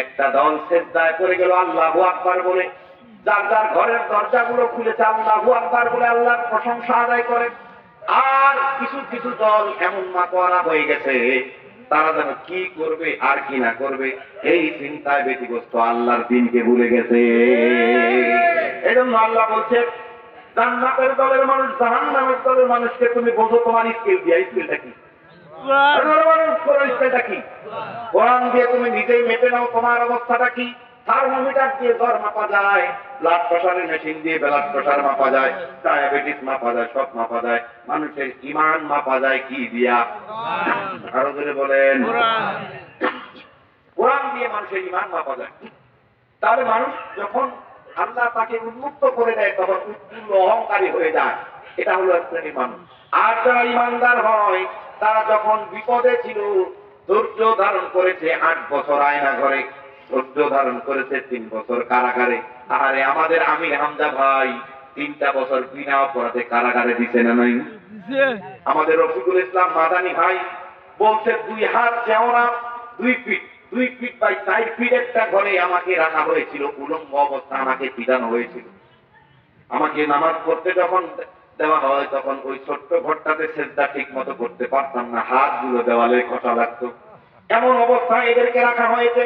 একটা দল সেজদায় পড়ে গেল আল্লাহু আকবার বলে, যার যার ঘরের দরজাগুলো খুলেছে আল্লাহু আকবার বলে আল্লাহর প্রশংসা আদায় করে। আর কিছু কিছু দল এমন মাতোয়ারা হয়ে গেছে, তারা যেন কি করবে আর কি না করবে এই চিন্তায় ব্যতিগ্রস্ত, আল্লাহর দ্বীনকে ভুলে গেছে। এজন্য আল্লাহ বলছে, জান্নাতের দলের মানুষ জাহান্নামের দলের মানুষকে তুমি বোঝো তোমার স্কিল দিয়া। স্কিলটা কি? স্কিলটা কি? কোরআন দিয়ে তুমি নিজেই মেপে নাও তোমার অবস্থাটা কি। থার্মোমিটার দিয়ে জ্বর মাপা যায়, ব্লাড প্রেসারের মেশিন দিয়ে ব্লাড প্রেসার মাপা যায়, ডায়াবেটিস মাপা যায়, সব মাপা যায়। মানুষের ঈমান মাপা যায় কি দিয়া? আরো জোরে বলেন। কোরআন দিয়ে মানুষের ঈমান মাপা যায়। তাহলে মানুষ যখন আল্লাহ তাকে উন্মুক্ত করে দেয় তখন উৎফুল্ল অহংকারী হয়ে যায়। এটা হলো এক শ্রেণীর মানুষ। আর যারা ঈমানদার হয় তারা যখন বিপদে ছিল ধৈর্য ধারণ করেছে 8 বছর আয়না ঘরে, ধৈর্য ধারণ করেছে 3 বছর কারাগারে। আরে আমাদের আমির হামজা ভাই 3টা বছর বিনা অপরাধে কারাগারে দিছে না নাই? আমাদের রফিকুল ইসলাম মাদানী ভাই বলছে 2 হাত চেওড়া 2 ফিট বাই 4 ফিট একটা ঘরে আমাকে রাখা হয়েছিল, উলঙ্গ অবস্থা আমাকে পিটানো হয়েছিল। আমাকে নামাজ পড়তে যখন দেওয়া হয় তখন ওই ছোট্ট ঘরটাতে সেজদা ঠিক মতো করতে পারতাম না, হাতগুলো দেওয়ালে কষা লাগতো। এমন অবস্থায় এদেরকে রাখা হয়েছে।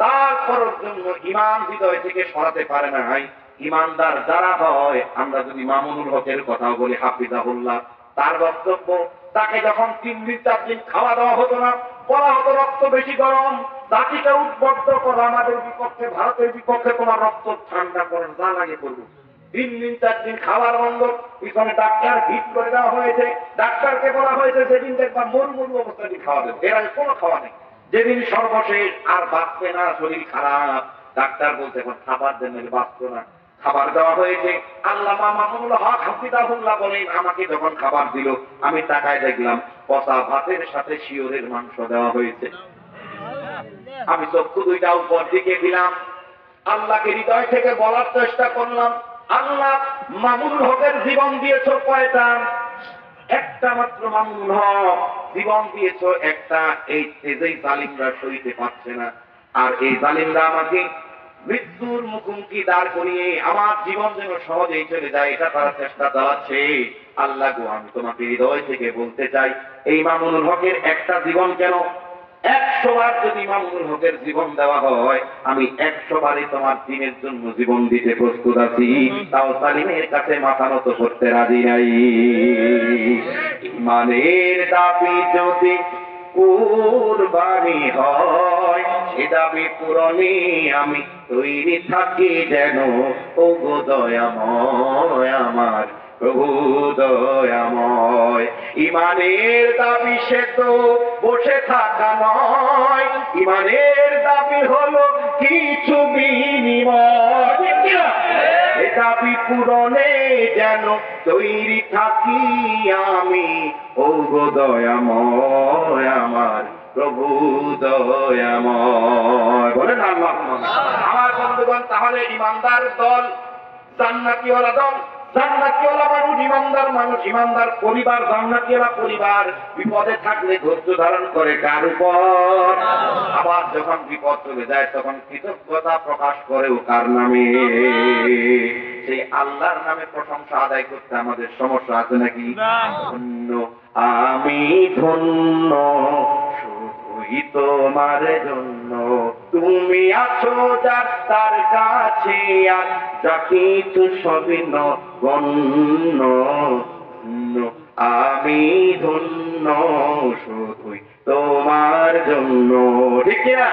তারপরের জন্য ঈমান হৃদয় থেকে সরাতে পারে না। ঈমানদার যারা হয়, আমরা যদি মামুনুল হকের কথাও বলি হাফিজাহুল্লাহ, তার বক্তব্য তাকে যখন 3 দিন 4 দিন খাওয়া দাওয়া হতো না, বলা হতো রক্ত বেশি গরম, জাতিকে উদ্বুদ্ধ করো আমাদের বিপক্ষে, ভারতের বিপক্ষে তোমার রক্ত ঠান্ডা করার যা লাগে করবো। 3 দিন 4 দিন খাবার বন্ধ, পিছনে ডাক্তার ভিড় করে দেওয়া হয়েছে। ডাক্তারকে বলা হয়েছে যেদিন দেখবা মরু অবস্থায় খাওয়া দেবে, এর আগে কোনো খাওয়া নেই। যেদিন সর্বশেষ আর বাঁচবে না, শরীর খারাপ, ডাক্তার বলছে এখন খাবার দেন, বাঁচতো না। খাবার দেওয়া হয়েছে। আল্লামা মামুনুল হক হাফিজাহুল্লাহ বলেন, আমাকে যখন খাবার দিল আমি তাকায় দেখলাম পচা ভাতের সাথে শিওরের মাংস দেওয়া হয়েছে। আমি চক্ষু 2টা উপর দিকে দিলাম, আল্লাহকে হৃদয় থেকে বলার চেষ্টা করলাম, আল্লাহ মামুনুল হকের জীবন দিয়েছো কয়টা? একটা মাত্র মামুনুল হক জীবন দিয়েছো একটা। এই তেজেই জালিমরা সইতে পারছে না, আর এই জালিমরা আমাকে মৃত্যুর মুখোমুখি দাঁড় করিয়ে আমার জীবন যেন সহজেই চলে যায়, এটা তারা চেষ্টা চালাচ্ছে। আল্লাহ গো, আমি তোমাকে হৃদয় থেকে বলতে চাই, এই মামুনুল হকের একটা জীবন কেন, 100 বার যদি মামুনুল হকের জীবন দেওয়া হয়, আমি 100 বারই তোমার দ্বীনের জন্য জীবন দিতে প্রস্তুত আছি। তাও জালিমের কাছে মাথা নত করতে রাজি নাই। ঈমানের দাবি যদি কুরবানি হয়, সে দাবি পূরণে আমি তৈরি থাকি যেন। ও গো দয়াময় আমার প্রভু দয়াময়। ঈমানের দাবি সে তো বসে থাকা নয়, ঈমানের দাবি হলো কিছু বিনিময়। এ দাবি পূরণে যেন তৈরি থাকি আমি। ও গো দয়াময় আমার প্রভু দয়াময়। বলেন আল্লাহুম্মা। আমার বন্ধুগণ, তাহলে ঈমানদার দল জান্নাতীওয়ালা দল, জান্নাতীওয়ালা মানুষ, ঈমানদার মানুষ, ঈমানদার পরিবার, জান্নাতীওয়ালা পরিবার বিপদে থাকলে ধৈর্য ধারণ করে কার উপর? আবার যখন বিপদ চলে যায় তখন কৃতজ্ঞতা প্রকাশ করেও কার নামে? সেই আল্লাহর নামে প্রশংসা আদায় করতে আমাদের সমস্যা আছে নাকি? ধন্য আমি ধন্য শুধুই তোমার জন্য, তুমি আছো যার তার কাছে, আর যা কিছু সবই নগণ্য। আমি ধন্য শুধুই তোমার জন্য। ঠিক না?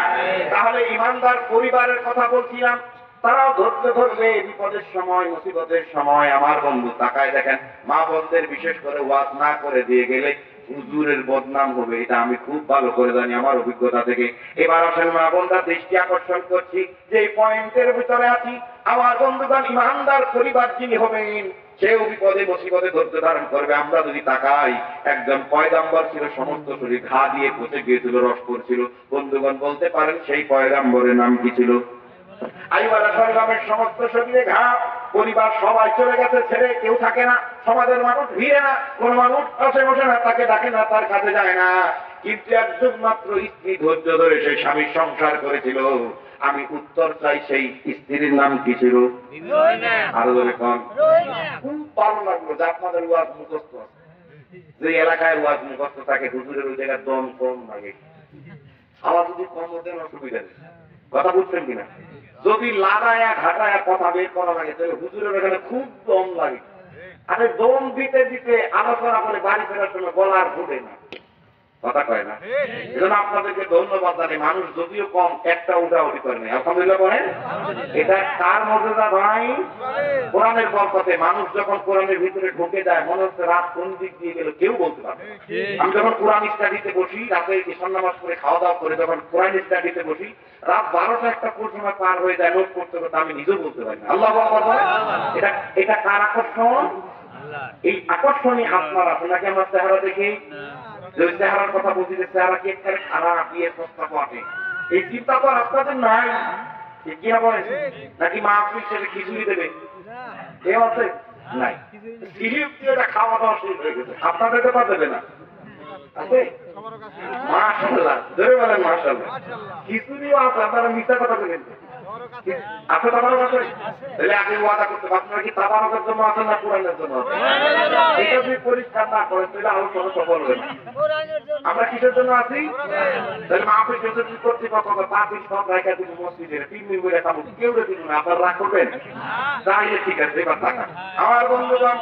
তাহলে ঈমানদার পরিবারের কথা বলছিলাম, তারাও ধৈর্য ধরবে বিপদের সময়, মুসিবতের সময়। আমার বন্ধু তাকায় দেখেন, মা বোনদের বিশেষ করে ওয়াজ না করে দিয়ে গেলে হুজুরের বদনাম হবে, এটা আমি খুব ভালো করে জানি আমার অভিজ্ঞতা থেকে। এবার আসেন মা বোনরা, দৃষ্টি আকর্ষণ করছি যে পয়েন্টের ভিতরে আছি। আমার বন্ধুগণ, ঈমানদার পরিবার যিনি হবেন সেও বিপদে মুসিবতে ধৈর্য ধারণ করবে। আমরা যদি তাকাই, একজন পয়গাম্বর ছিল, সমস্ত শরীর ঘা দিয়ে পচে গিয়েছিল, রস পড়ছিল। বন্ধুগণ বলতে পারেন সেই পয়গাম্বরের নাম কি ছিল? আইয়ুব আলাইহিস সালামের সমস্ত শরীরে ঘা, পরিবার সবাই চলে গেছে, ছেড়ে কেউ থাকে না, সমাজের মানুষ ভিড়ে না, কোন মানুষ পাশে বসে না, তাকে ডাকে না, তার কাছে যায় না। কিন্তু একজন মাত্র স্ত্রী ধৈর্য ধরে সেই স্বামীর সংসার করেছিল। আমি উত্তর চাই, সেই স্ত্রীর নাম কি ছিল? আরো ধরে কন। খুব ভালো লাগলো যে আপনাদের ওয়াজ মুখস্থ আছে। যে এলাকায় ওয়াজ মুখস্থ থাকে হুজুরের ওই জায়গায় দম কম লাগে। আওয়াজ যদি কম হতে অসুবিধা নেই। কথা বুঝছেন কিনা? যদি লাগায়া ঘাটায়া কথা বের করা লাগে তাহলে হুজুরের ওখানে খুব দম লাগে। আরে দম দিতে দিতে আলোচনা করে বাড়ি ফেরার সময় গলার ফুটে না, কথা কয় না। এজন্য আপনাদেরকে ধন্যবাদ জানাই। মানুষ যদিও কম, একটা উঠাউঠি করে নাই, আলহামদুলিল্লাহ বলেন। এটা কার মর্যাদা ভাই? কোরআনের বরকতে। মানুষ যখন কোরআনের ভিতরে ঢুকে যায় মনে হচ্ছে রাত কোন দিক দিয়ে গেল কেউ বলতে পারে না। আমি যখন কোরআন স্টাডিতে বসি, রাতে ঈশান নামাজ করে খাওয়া দাওয়া করে যখন কোরআন স্টাডিতে বসি, রাত 12টা একটা সময় পার হয়ে যায়, নোট করতে করতে আমি নিজেও বলতে পারি না। আল্লাহু আকবার বলেন। এটা কার আকর্ষণ? এই আকর্ষণই আপনার আছে নাকি আমার চেহারা দেখে? যে চেহারার কথা বলছি, যে চেহারা কি একটা খারাপ বিয়ের প্রস্তাব আছে, এই চিন্তা তো আপনাদের নাই। কি বলেন? নাকি মা আপনি সেটা খিচুড়ি দেবে কেউ আছে? নাই। সিলিপ দিয়ে এটা খাওয়া দাওয়া শুরু হয়ে গেছে, আপনাদের তো দেবে না আছে? মাশাআল্লাহ, জোরে বলেন মাশাআল্লাহ। খিচুড়িও আছে, আপনারা মিথ্যা কথা বলেন আছে তাবারক আছে? তাহলে আগে ওয়াদা করতে হবে, আপনারা কি তাবারকের জন্য আছেন না কোরআনের জন্য আছেন? এটা যদি পরিষ্কার না করেন তাহলে আরো কোনো সফল হবে না। আমরা কিসের জন্য আছি? তাহলে মাহফিল যদি কর্তৃপক্ষ পার্টির সব জায়গা তুমি মসজিদে 3 দিন করে খাবো, কেউ দিন না, আপনারা রাগ করবেন? তাহলে ঠিক আছে, এবার টাকা। আমার বন্ধুগণ,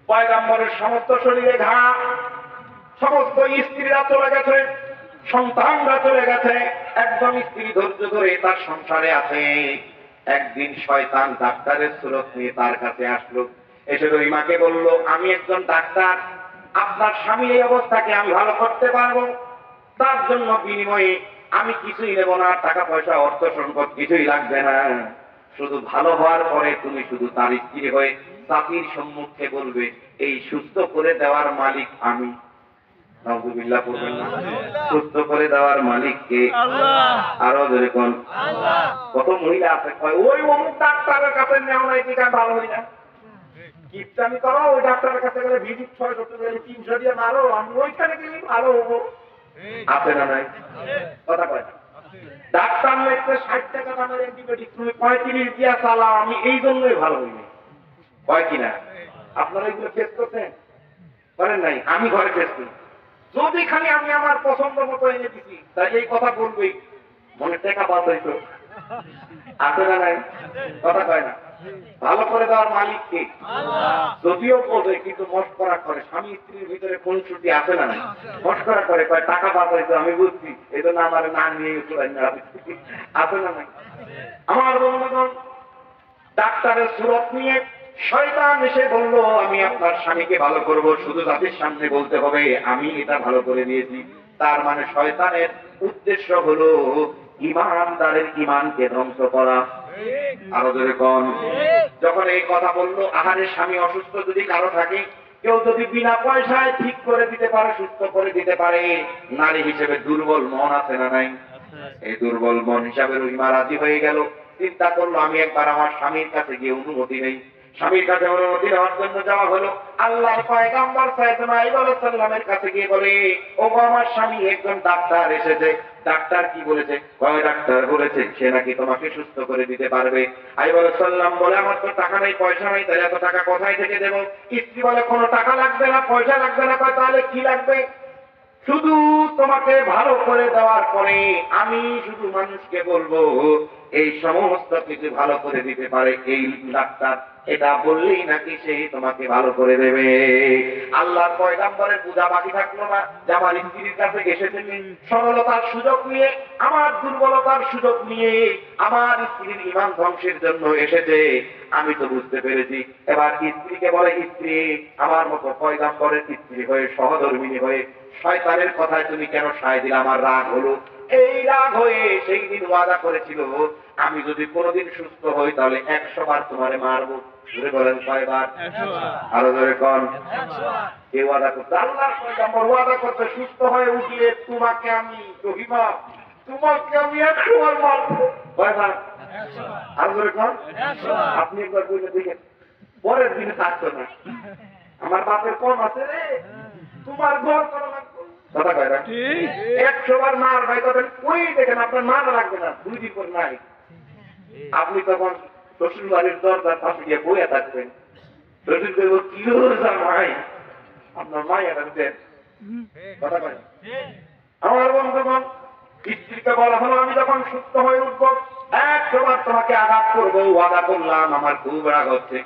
পয়গম্বরের সমস্ত শরীরে ঘা, সমস্ত স্ত্রীরা চলে গেছে, সন্তানরা চলে গেছে, একদম স্ত্রী ধৈর্য ধরে তার সংসারে আছে। একদিন শয়তান ডাক্তারের সুরত নিয়ে তার কাছে আসলো, এসে রহিমাকে বলল, আমি একজন ডাক্তার, আপনার স্বামীর এই অবস্থাকে আমি ভালো করতে পারবো, তার জন্য বিনিময়ে আমি কিছুই নেব না, টাকা পয়সা অর্থ সম্পদ কিছুই লাগবে না, শুধু ভালো হওয়ার পরে তুমি শুধু তার স্ত্রী হয়ে জাতির সম্মুখে বলবে এই সুস্থ করে দেওয়ার মালিক আমি। নাউযুবিল্লাহ বলবেন না? সুস্থ করে দেওয়ার মালিক কে? আরো ধরে কোন? কত মহিলা আছে কয় ওই অমুক ডাক্তারের কাছে নেওয়া নাই, ঠিক আছে ভালো হই না, কিপটামি করো, ওই ডাক্তারের কাছে গেলে ভিজিট 600 গেলে 300 দিয়ে মারো, আমি ওইখানে গেলে ভালো হবো। আছে না নাই? কথা কয় না। ডাক্তার লেখছে 60 টাকা দামের অ্যান্টিবায়োটিক, তুমি 35 দিয়া চালাও, আমি এই জন্যই ভালো হইনি। কয় কিনা? আপনারা এগুলো ফেস করছেন? করেন নাই? আমি ঘরে ফেস করি। যদি খালি আমি আমার পছন্দ মতো এনে দিছি তাহলে এই কথা বলবই, মনে টাকা বাদ হইতো। আছে না নাই? কথা কয় না। ভালো করে দেওয়ার মালিক কে? যদিও বোঝে কিন্তু মস্করা করে। স্বামী স্ত্রীর ভিতরে কোন ছুটি আছে না নাই? মস্করা করে, কয় টাকা বাদ হইতো, আমি বুঝছি, এই জন্য আমার না নিয়ে আছে না নাই? আমার বন্ধুগণ, ডাক্তারের সুরত নিয়ে শয়তান এসে বলল, আমি আপনার স্বামীকে ভালো করব, শুধু জাতির সামনে বলতে হবে আমি এটা ভালো করে দিয়েছি। তার মানে শয়তানের উদ্দেশ্য হলো ইমানদারের ইমানকে ধ্বংস করা। আরো জোরে কোন? যখন এই কথা বললো, আহারে স্বামী অসুস্থ যদি কারো থাকে, কেউ যদি বিনা পয়সায় ঠিক করে দিতে পারে, সুস্থ করে দিতে পারে, নারী হিসেবে দুর্বল মন আছে না নাই? এই দুর্বল মন হিসাবে রহিমা রাজি হয়ে গেল। চিন্তা করলো আমি একবার আমার স্বামীর কাছে গিয়ে অনুমতি নেই। স্বামীর কাছে অনুমতি নেওয়ার জন্য যাওয়া হলো। আল্লাহর পয়গম্বর সাইয়েদনা ইব্রাহিম সাল্লামের কাছে গিয়ে বলে, ও আমার স্বামী একজন ডাক্তার এসেছে। ডাক্তার কি বলেছে? কয় ডাক্তার বলেছে সে নাকি তোমাকে সুস্থ করে দিতে পারবে। ইব্রাহিম সাল্লাম বলে, আমার তো টাকা নাই, পয়সা নাই, তাহলে এত টাকা কোথায় থেকে দেব? স্ত্রী বলে, কোনো টাকা লাগবে না, পয়সা লাগবে না। কয় তাহলে কি লাগবে? শুধু তোমাকে ভালো করে দেওয়ার পরে আমি শুধু মানুষকে বলবো এই সমস্ত কিছু ভালো করে দিতে পারে এই ডাক্তার, এটা বললেই নাকি সে তোমাকে ভালো করে দেবে। আল্লাহর পয়গম্বরের পূজা বাকি থাকলো না যে আমার স্ত্রীর কাছে এসেছেন সরলতার সুযোগ নিয়ে, আমার দুর্বলতার সুযোগ নিয়ে আমার স্ত্রীর ঈমান ধ্বংসের জন্য এসেছে। আমি তো বুঝতে পেরেছি। এবার স্ত্রীকে বলে, স্ত্রী আমার মতো পয়গম্বরের স্ত্রী হয়ে, সহধর্মিণী হয়ে শয়তানের কথায় তুমি কেন সায় দিলে? আমার রাগ হলো। এই রাগ হয়ে সেই দিন ওয়াদা করেছিল আমি যদি কোনোদিন সুস্থ হই তাহলে 100 বার তোমারে মারবো। জোরে বলেন কয়বার? আরো জোরে কোন? কে ওয়াদা করতে? আল্লাহর পয়গম্বর ওয়াদা করতে, সুস্থ হয়ে উঠলে তোমাকে আমি রহিমা, তোমাকে আমি 100 বার মারবো। কয়বার? আর ধরে কোন আপনি একবার বলে দেখেন, পরের দিনে থাকতো না, আমার বাপের কম আছে রে, তোমার ঘর করা লাগবে, কথা কয় না? 100 বার মার ভাই তখন ওই দেখেন আপনার মার লাগবে না, 2 দিন পর নাই। আপনি তখন শ্বশুর বাড়ির দরজার পাশে গিয়ে বইয়া থাকবেন, শ্বশুর দেব কি জামাই আপনার মায়ের দেন, কথা কয় না? আমার বন্ধুগণ, স্ত্রীকে বলা হলো আমি যখন সুস্থ হয়ে উঠবো 100 বার তোমাকে আঘাত করবো, ওয়াদা করলাম, আমার খুব রাগ হচ্ছে।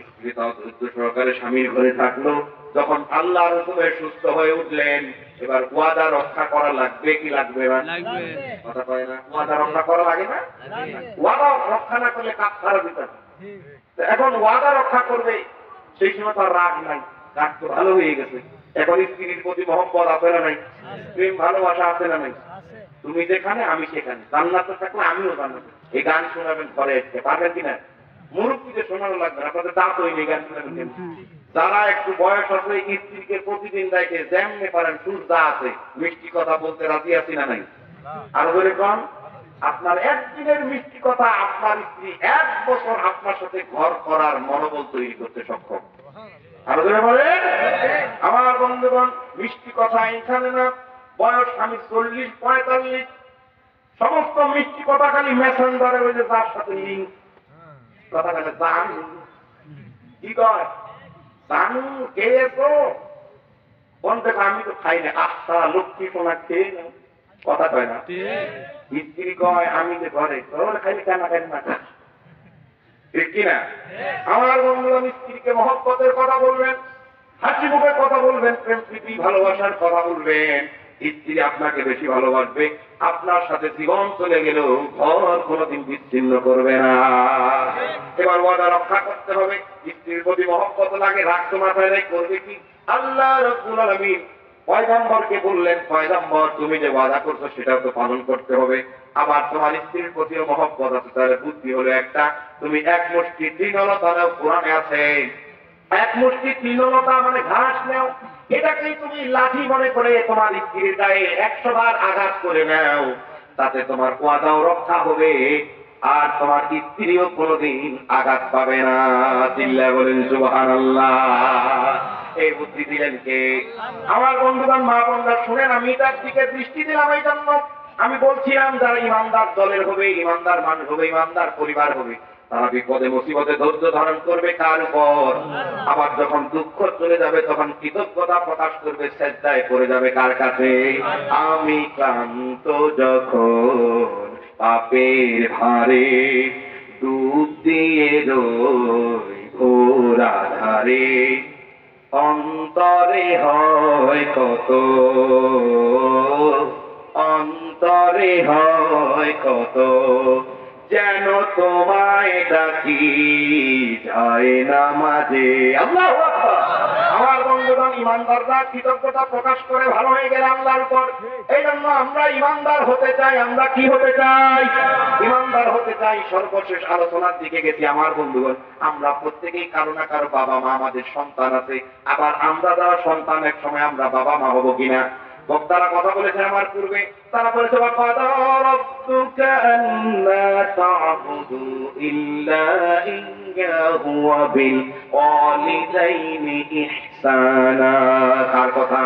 স্ত্রী তাও ধৈর্য সহকারে স্বামীর ঘরে থাকলো। যখন আল্লাহর হুকুমে সুস্থ হয়ে উঠলেন, এবার ওয়াদা রক্ষা করা লাগবে কি লাগবে না? কথা কয় না? ওয়াদা রক্ষা করা লাগে না? ওয়াদা রক্ষা না করলে কাফারা দিতে হবে। এখন ওয়াদা রক্ষা করবে, সেই সময় তার রাগ নাই, রাগ তো ভালো হয়ে গেছে। এখন স্ত্রীর প্রতি মহব্বত আছে না নাই? প্রেম ভালোবাসা আছে না নাই? তুমি যেখানে আমি সেখানে, জান্নাতে থাকলে আমিও জান্নাতে। এই গান শোনাবেন ঘরে এসে, পারবেন কিনা? মুরব্বীদের শোনানো লাগবে না, আপনাদের দাঁত হয়নি গান শোনাবেন। যারা একটু বয়স আছে স্ত্রীকে প্রতিদিন দেখে যেমনি পারেন সুরদা আছে, মিষ্টি কথা বলতে রাজি আছি না নাই? আর বলে কম, আপনার একদিনের মিষ্টি কথা আপনার স্ত্রী 1 বছর আপনার সাথে ঘর করার মনোবল তৈরি করতে সক্ষম। আর বলে আমার বন্ধুগণ, মিষ্টি কথা এখানে না, বয়স আমি 40-45, সমস্ত মিষ্টি কথা খালি মেসেঞ্জারে ওই যে যার সাথে লিঙ্ক, কথা বলে জান কি কয়, জানু কে এসো, কোন থেকে আমি তো খাই না, আস্থা লক্ষ্মী সোনা খেয়ে নাও, কথা কয় না? স্ত্রী কয় আমি যে ঘরে তোর খালি কেনা খাই না, ঠিক কিনা? আমার বন্ধুরা স্ত্রীকে মহব্বতের কথা বলবেন, হাসি মুখে কথা বলবেন, প্রেম প্রীতি ভালোবাসার কথা বলবেন। স্ত্রী আপনাকে বেশি ভালোবাসবে, আপনার সাথে জীবন চলে গেলেও ঘর কোনোদিন বিচ্ছিন্ন করবে না। এবার ওয়াদা রক্ষা করতে হবে। স্ত্রীর প্রতি মহব্বত লাগে, রাগ তো মাথায় নেই, করবে কি? আল্লাহ রাব্বুল আলামিন পয়গম্বরকে বললেন, পয়গম্বর তুমি যে ওয়াদা করছো সেটাও তো পালন করতে হবে। আবার তোমার স্ত্রীর প্রতিও মহব্বত আছে, তাহলে বুদ্ধি হলো একটা, তুমি 1 মুষ্টি তৃণলতা নাও, কোরআনে আছে 1 মুষ্টি তৃণলতা মানে ঘাস নাও, এটাকেই তুমি লাঠি মনে করে তোমার স্ত্রীর গায়ে 100 বার আঘাত করে নাও, তাতে তোমার ওয়াদাও রক্ষা হবে, আর তোমার স্ত্রীও কোনোদিন আঘাত পাবে না। চিল্লায় বলেন সুবহানাল্লাহ। এই বুদ্ধি দিলেন কে? আমার বন্ধুগণ, মা বোনরা শুনেন, আমি তার দিকে দৃষ্টি দিলাম এই জন্য, আমি বলছিলাম যারা ইমানদার দলের হবে, ইমানদার মানুষ হবে, ইমানদার পরিবার হবে, তারা বিপদে মুসিবতে ধৈর্য ধারণ করবে কার উপর? আবার যখন দুঃখ চলে যাবে তখন কৃতজ্ঞতা প্রকাশ করবে, সেজদায় পড়ে যাবে কার কাছে? আমি ক্লান্ত যখন পাপের ভারে ডুব দিয়ে রই ঘোর আধারে, অন্তরে হয় কত, অন্তরে হয় কত, যেন তোমায় ডাকি যায় না মাঝে। আল্লাহু আকবার। আমার বন্ধুগণ, ইমানদাররা কৃতজ্ঞতা প্রকাশ করে ভালো হয়ে গেলে আল্লাহর উপর। এই জন্য আমরা ইমানদার হতে চাই। আমরা কি হতে চাই? ইমানদার হতে চাই। সর্বশেষ আলোচনার দিকে গেছি আমার বন্ধুগণ, আমরা প্রত্যেকেই কারো না কারো বাবা মা, আমাদের সন্তান আছে। আবার আমরা যারা সন্তান, এক সময় আমরা বাবা মা হবো কিনা? বক্তারা কথা বলেছে আমার পূর্বে, তারা বলেছে ওয়াকাদা রাব্বুকা আল্লা তা'বুদু ইল্লা ইয়্যাহু ওয়া বিল ওয়ালিদাইনি ইহসানা। কার কথা?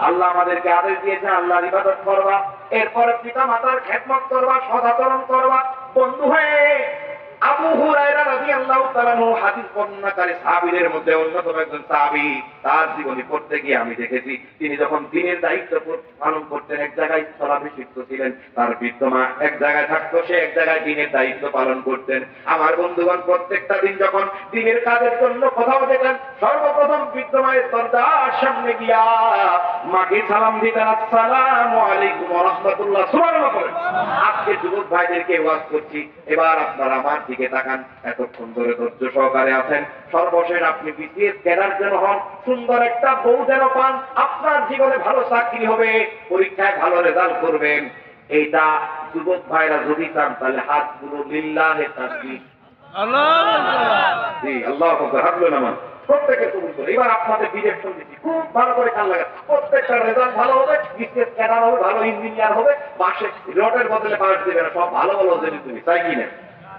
আল্লাহ আমাদেরকে আদেশ দিয়েছে আল্লাহর ইবাদত করবা, এরপর পিতা মাতার খেদমত করবা, সৎ আচরণ করবা। বন্ধু হয়ে আবু হুরায়রা রাদিয়াল্লাহু তাআলা হাদিস বর্ণনাকারী সাহাবীদের মধ্যে অন্যতম একজন সাহাবী, তার জীবনী পড়তে গিয়ে আমি দেখেছি তিনি যখন দিনের দায়িত্ব পালন করতেন, এক জায়গায় স্থলাভিষিক্ত ছিলেন, তার বৃদ্ধমা এক জায়গায় থাকতো, সে এক জায়গায় দিনের দায়িত্ব পালন করতেন। আমার বন্ধুগণ, প্রত্যেকটা দিন যখন দিনের কাজের জন্য কোথাও যেতেন, সর্বপ্রথম বৃদ্ধমায়ের দরজার সামনে গিয়া মাকে সালাম দিতেন, আসসালামু আলাইকুম ওয়া রাহমাতুল্লাহ। সুবহানাল্লাহ। আজকে যুবক ভাইদেরকে ওয়াজ করছি, এবার আপনারা আমার দিকে তাকান, এতক্ষণ ধরে ধৈর্য সহকারে আছেন। সর্বশেষ আপনি বিসিএস ক্যাডার যেন হন, সুন্দর একটা বউ যেন পান, আপনার জীবনে ভালো চাকরি হবে, পরীক্ষায় ভালো রেজাল্ট করবেন। এইটা যুবক ভাইরা যদি চান তাহলে হাতগুলো লিল্লাহে তাকবীর, আল্লাহু আকবার। জি, আল্লাহু আকবার। হাতগুলো নামান, প্রত্যেকে কবুল করে। এবার আপনাদের ডিরেকশন দিচ্ছি, খুব ভালো করে কান লাগান। প্রত্যেকটা রেজাল্ট ভালো হবে, বিসিএস ক্যাডার হবে, ভালো ইঞ্জিনিয়ার হবে, বাসে রডের বদলে বাস দেবে না, সব ভালো ভালো জেনে তুমি চাই কিনা?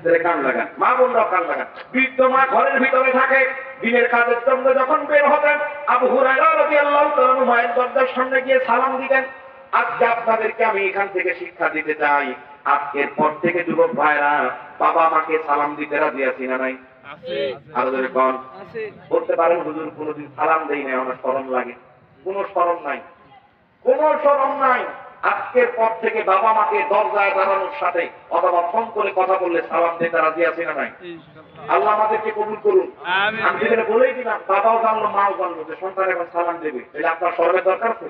তাহলে কান লাগান, মা বোনরাও কান লাগান। বৃদ্ধ মা ঘরের ভিতরে থাকে, দিনের কাজের জন্য যখন বের হতেন আবু হুরায়রা রাদিয়াল্লাহু তাআলা আনহু মায়ের দরজার সামনে গিয়ে সালাম দিতেন। আজকে আপনাদেরকে আমি এখান থেকে শিক্ষা দিতে চাই, আজকের পর থেকে যুবক ভাইরা বাবা মাকে সালাম দিতে রাজি আছি না নাই? আরো ধরে কন। বলতে পারেন হুজুর কোনোদিন সালাম দেই না, আমার শরম লাগে। কোনো শরম নাই, কোনো শরম নাই। আজকের পর থেকে বাবা মাকে দরজায় দাঁড়ানোর সাথে অথবা ফোন করে কথা বললে সালাম দিতে রাজি আছি না নাই? আল্লাহ আমাদেরকে কবুল করুন। আমি যেখানে বলেই দিলাম, বাবাও জানলো মাও জানলো যে সন্তান এখন সালাম দেবে, তাহলে আপনার শরমের দরকার আছে?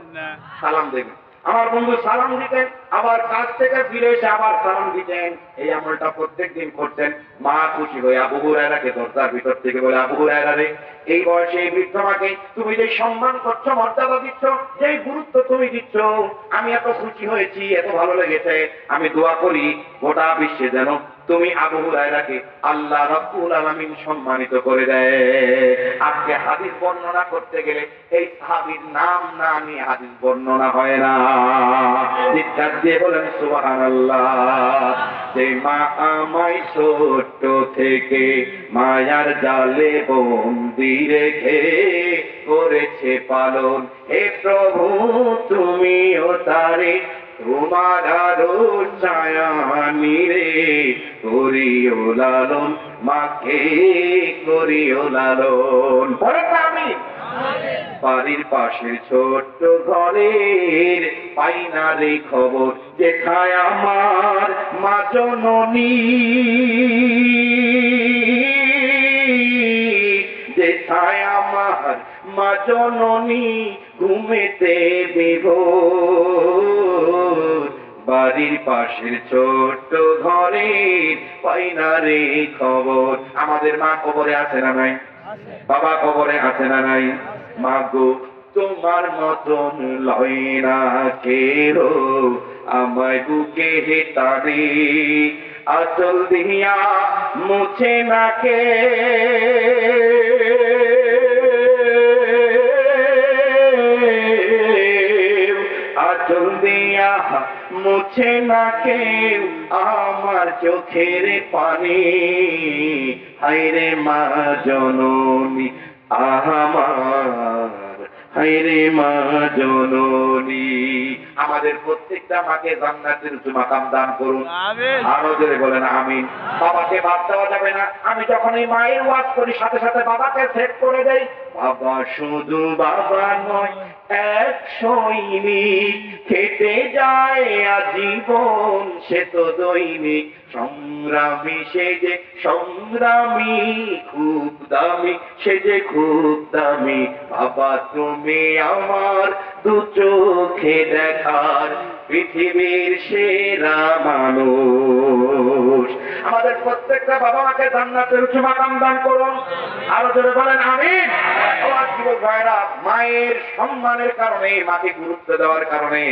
সালাম দেবে। আমার বন্ধু সালাম দিতেন, আবার কাজ থেকে ফিরে এসে আবার সালাম দিতেন। এই আমলটা প্রত্যেকদিন করতেন। মা খুশি হয়ে আবু হুরায়রাকে দরজার ভিতর থেকে বলে, আবু হুরায়রা রে, এই বয়সে এই বৃদ্ধ মাকে তুমি যে সম্মান করছো, মর্যাদা দিচ্ছ, যে গুরুত্ব তুমি দিচ্ছ, আমি এত খুশি হয়েছি, এত ভালো লেগেছে। আমি দোয়া করি গোটা বিশ্বে যেন তুমি আবু হুরায়রাকে আল্লাহ রাব্বুল আলামিন সম্মানিত করে দেয়। আজকে হাদিস বর্ণনা করতে গেলে এই সাহাবীর নাম না নিয়ে হাদিস বর্ণনা হয় না। চিৎকার দিয়ে বলেন সুবহানাল্লাহ। যে মা আমায় ছোট্ট থেকে মায়ার জালে বন্দি রেখে করেছে পালন, হে প্রভু তুমিও তারে তোমার আরো ছায়া নিরে করিও লালন, মাকে করিও লালন। বলেন না আমি বাড়ির পাশের ছোট্ট ঘরের পাই না রে খবর, যেথায় আমার মা জননী, যেথায় আমার মা জননী ঘুমেতে বিভোর, বাড়ির পাশের ছোট্ট ঘরের পাই না রে খবর। আমাদের মা কবরে আছে না নাই? বাবা কবরে আছে না নাই? মা গো তোমার মতন লয় না কেহ আমায় বুকে টানে, আচল দিয়া মুছে না কে, আচল দিয়া মুছে না কেউ আমার চোখের পানি, হায়রে মা জননী আমার, হায়রে মা জননী। আমাদের প্রত্যেকটা মাকে জান্নাতের উঁচু মাকাম দান করুন, আরো জোরে বলেন আমিন। বাবাকে বাদ দেওয়া যাবে না। আমি যখন এই মায়ের ওয়াজ করি সাথে সাথে বাবাকে সেট করে দেই। বাবা শুধু বাবা নয়, এক সৈনিক, খেটে যায় আজীবন সে তো দৈনিক, সংগ্রামী সে যে সংগ্রামী, খুব দামি সে যে খুব দামি। বাবা তুমি আমার দু চোখে দেখার পৃথিবীর সেরা মানুষ। আমাদের প্রত্যেকটা বাবা মাকে জান্নাতের উঁচু মাকাম দান করুন, আরো জোরে বলেন আমিন। আমার যুবক ভাইরা, মায়ের সম্মানের কারণে, মাকে গুরুত্ব দেওয়ার কারণে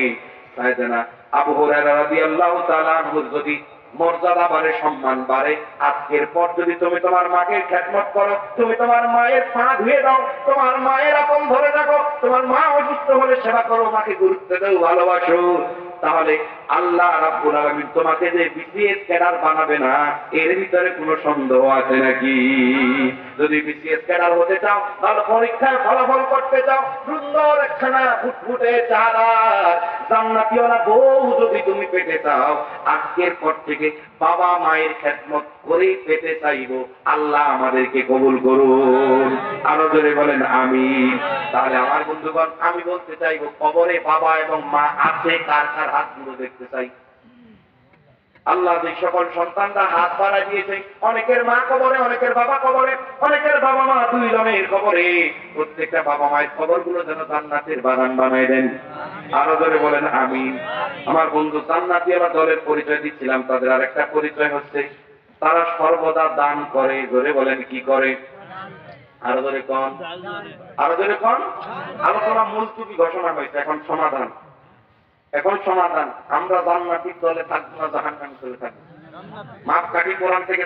সাইয়েদনা আবু হুরায়রা রাদিয়াল্লাহু তাআলা আনহু যদি মর্যাদা বাড়ে, সম্মান বাড়ে। আজকের পর যদি তুমি তোমার মাকে খেদমত করো, তুমি তোমার মায়ের পা ধুয়ে দাও, তোমার মায়ের আপন ধরে রাখো, তোমার মা অসুস্থ হলে সেবা করো, মাকে গুরুত্ব দাও, ভালোবাসো, তাহলে আল্লাহ রাব্বুল আলামিন তোমাকে যে বিসিএস ক্যাডার বানাবে না, এর ভিতরে কোনো সন্দেহ আছে নাকি? যদি বিসিএস ক্যাডার হতে চাও, তাহলে পরীক্ষায় ফলাফল করতে চাও, সুন্দর একখানা ফুটফুটে চেহারা জান্নাতীওয়ালা বউ যদি তুমি পেতে চাও, আজকের পর থেকে বাবা মায়ের খেদমত করে পেতে চাইবো। আল্লাহ আমাদেরকে কবুল করুন, আরো জোরে বলেন আমিন। তাহলে আমার বন্ধুগণ, আমি বলতে চাইবো, কবরে বাবা এবং মা আছে, কার কার হাতগুলো দেখতে চাই। আল্লাহ যে সকল সন্তানরা হাত বাড়ায় দিয়েছে, অনেকের মা কবরে, অনেকের বাবা কবরে, অনেকের বাবা মা দুই জনের কবরে, প্রত্যেকটা বাবা মায়ের কবরগুলো যেন জান্নাতের বাগান বানায় দেন, আরো ধরে বলেন আমিন। আমার বন্ধু জান্নাতীওয়ালা দলের পরিচয় দিচ্ছিলাম, তাদের আর একটা পরিচয় হচ্ছে তারা সর্বদা দান করে। ধরে বলেন কি করে? আরো ধরে কন, আরো ধরে কন। আলোচনা মুলতুবি ঘোষণা হয়েছে, এখন সমাধান, এখন সমাধান। আমরা জান্নাতীর দলে থাকবো না জাহান্নামী দলে থাকবো? মাপকাঠি কোরআন থেকে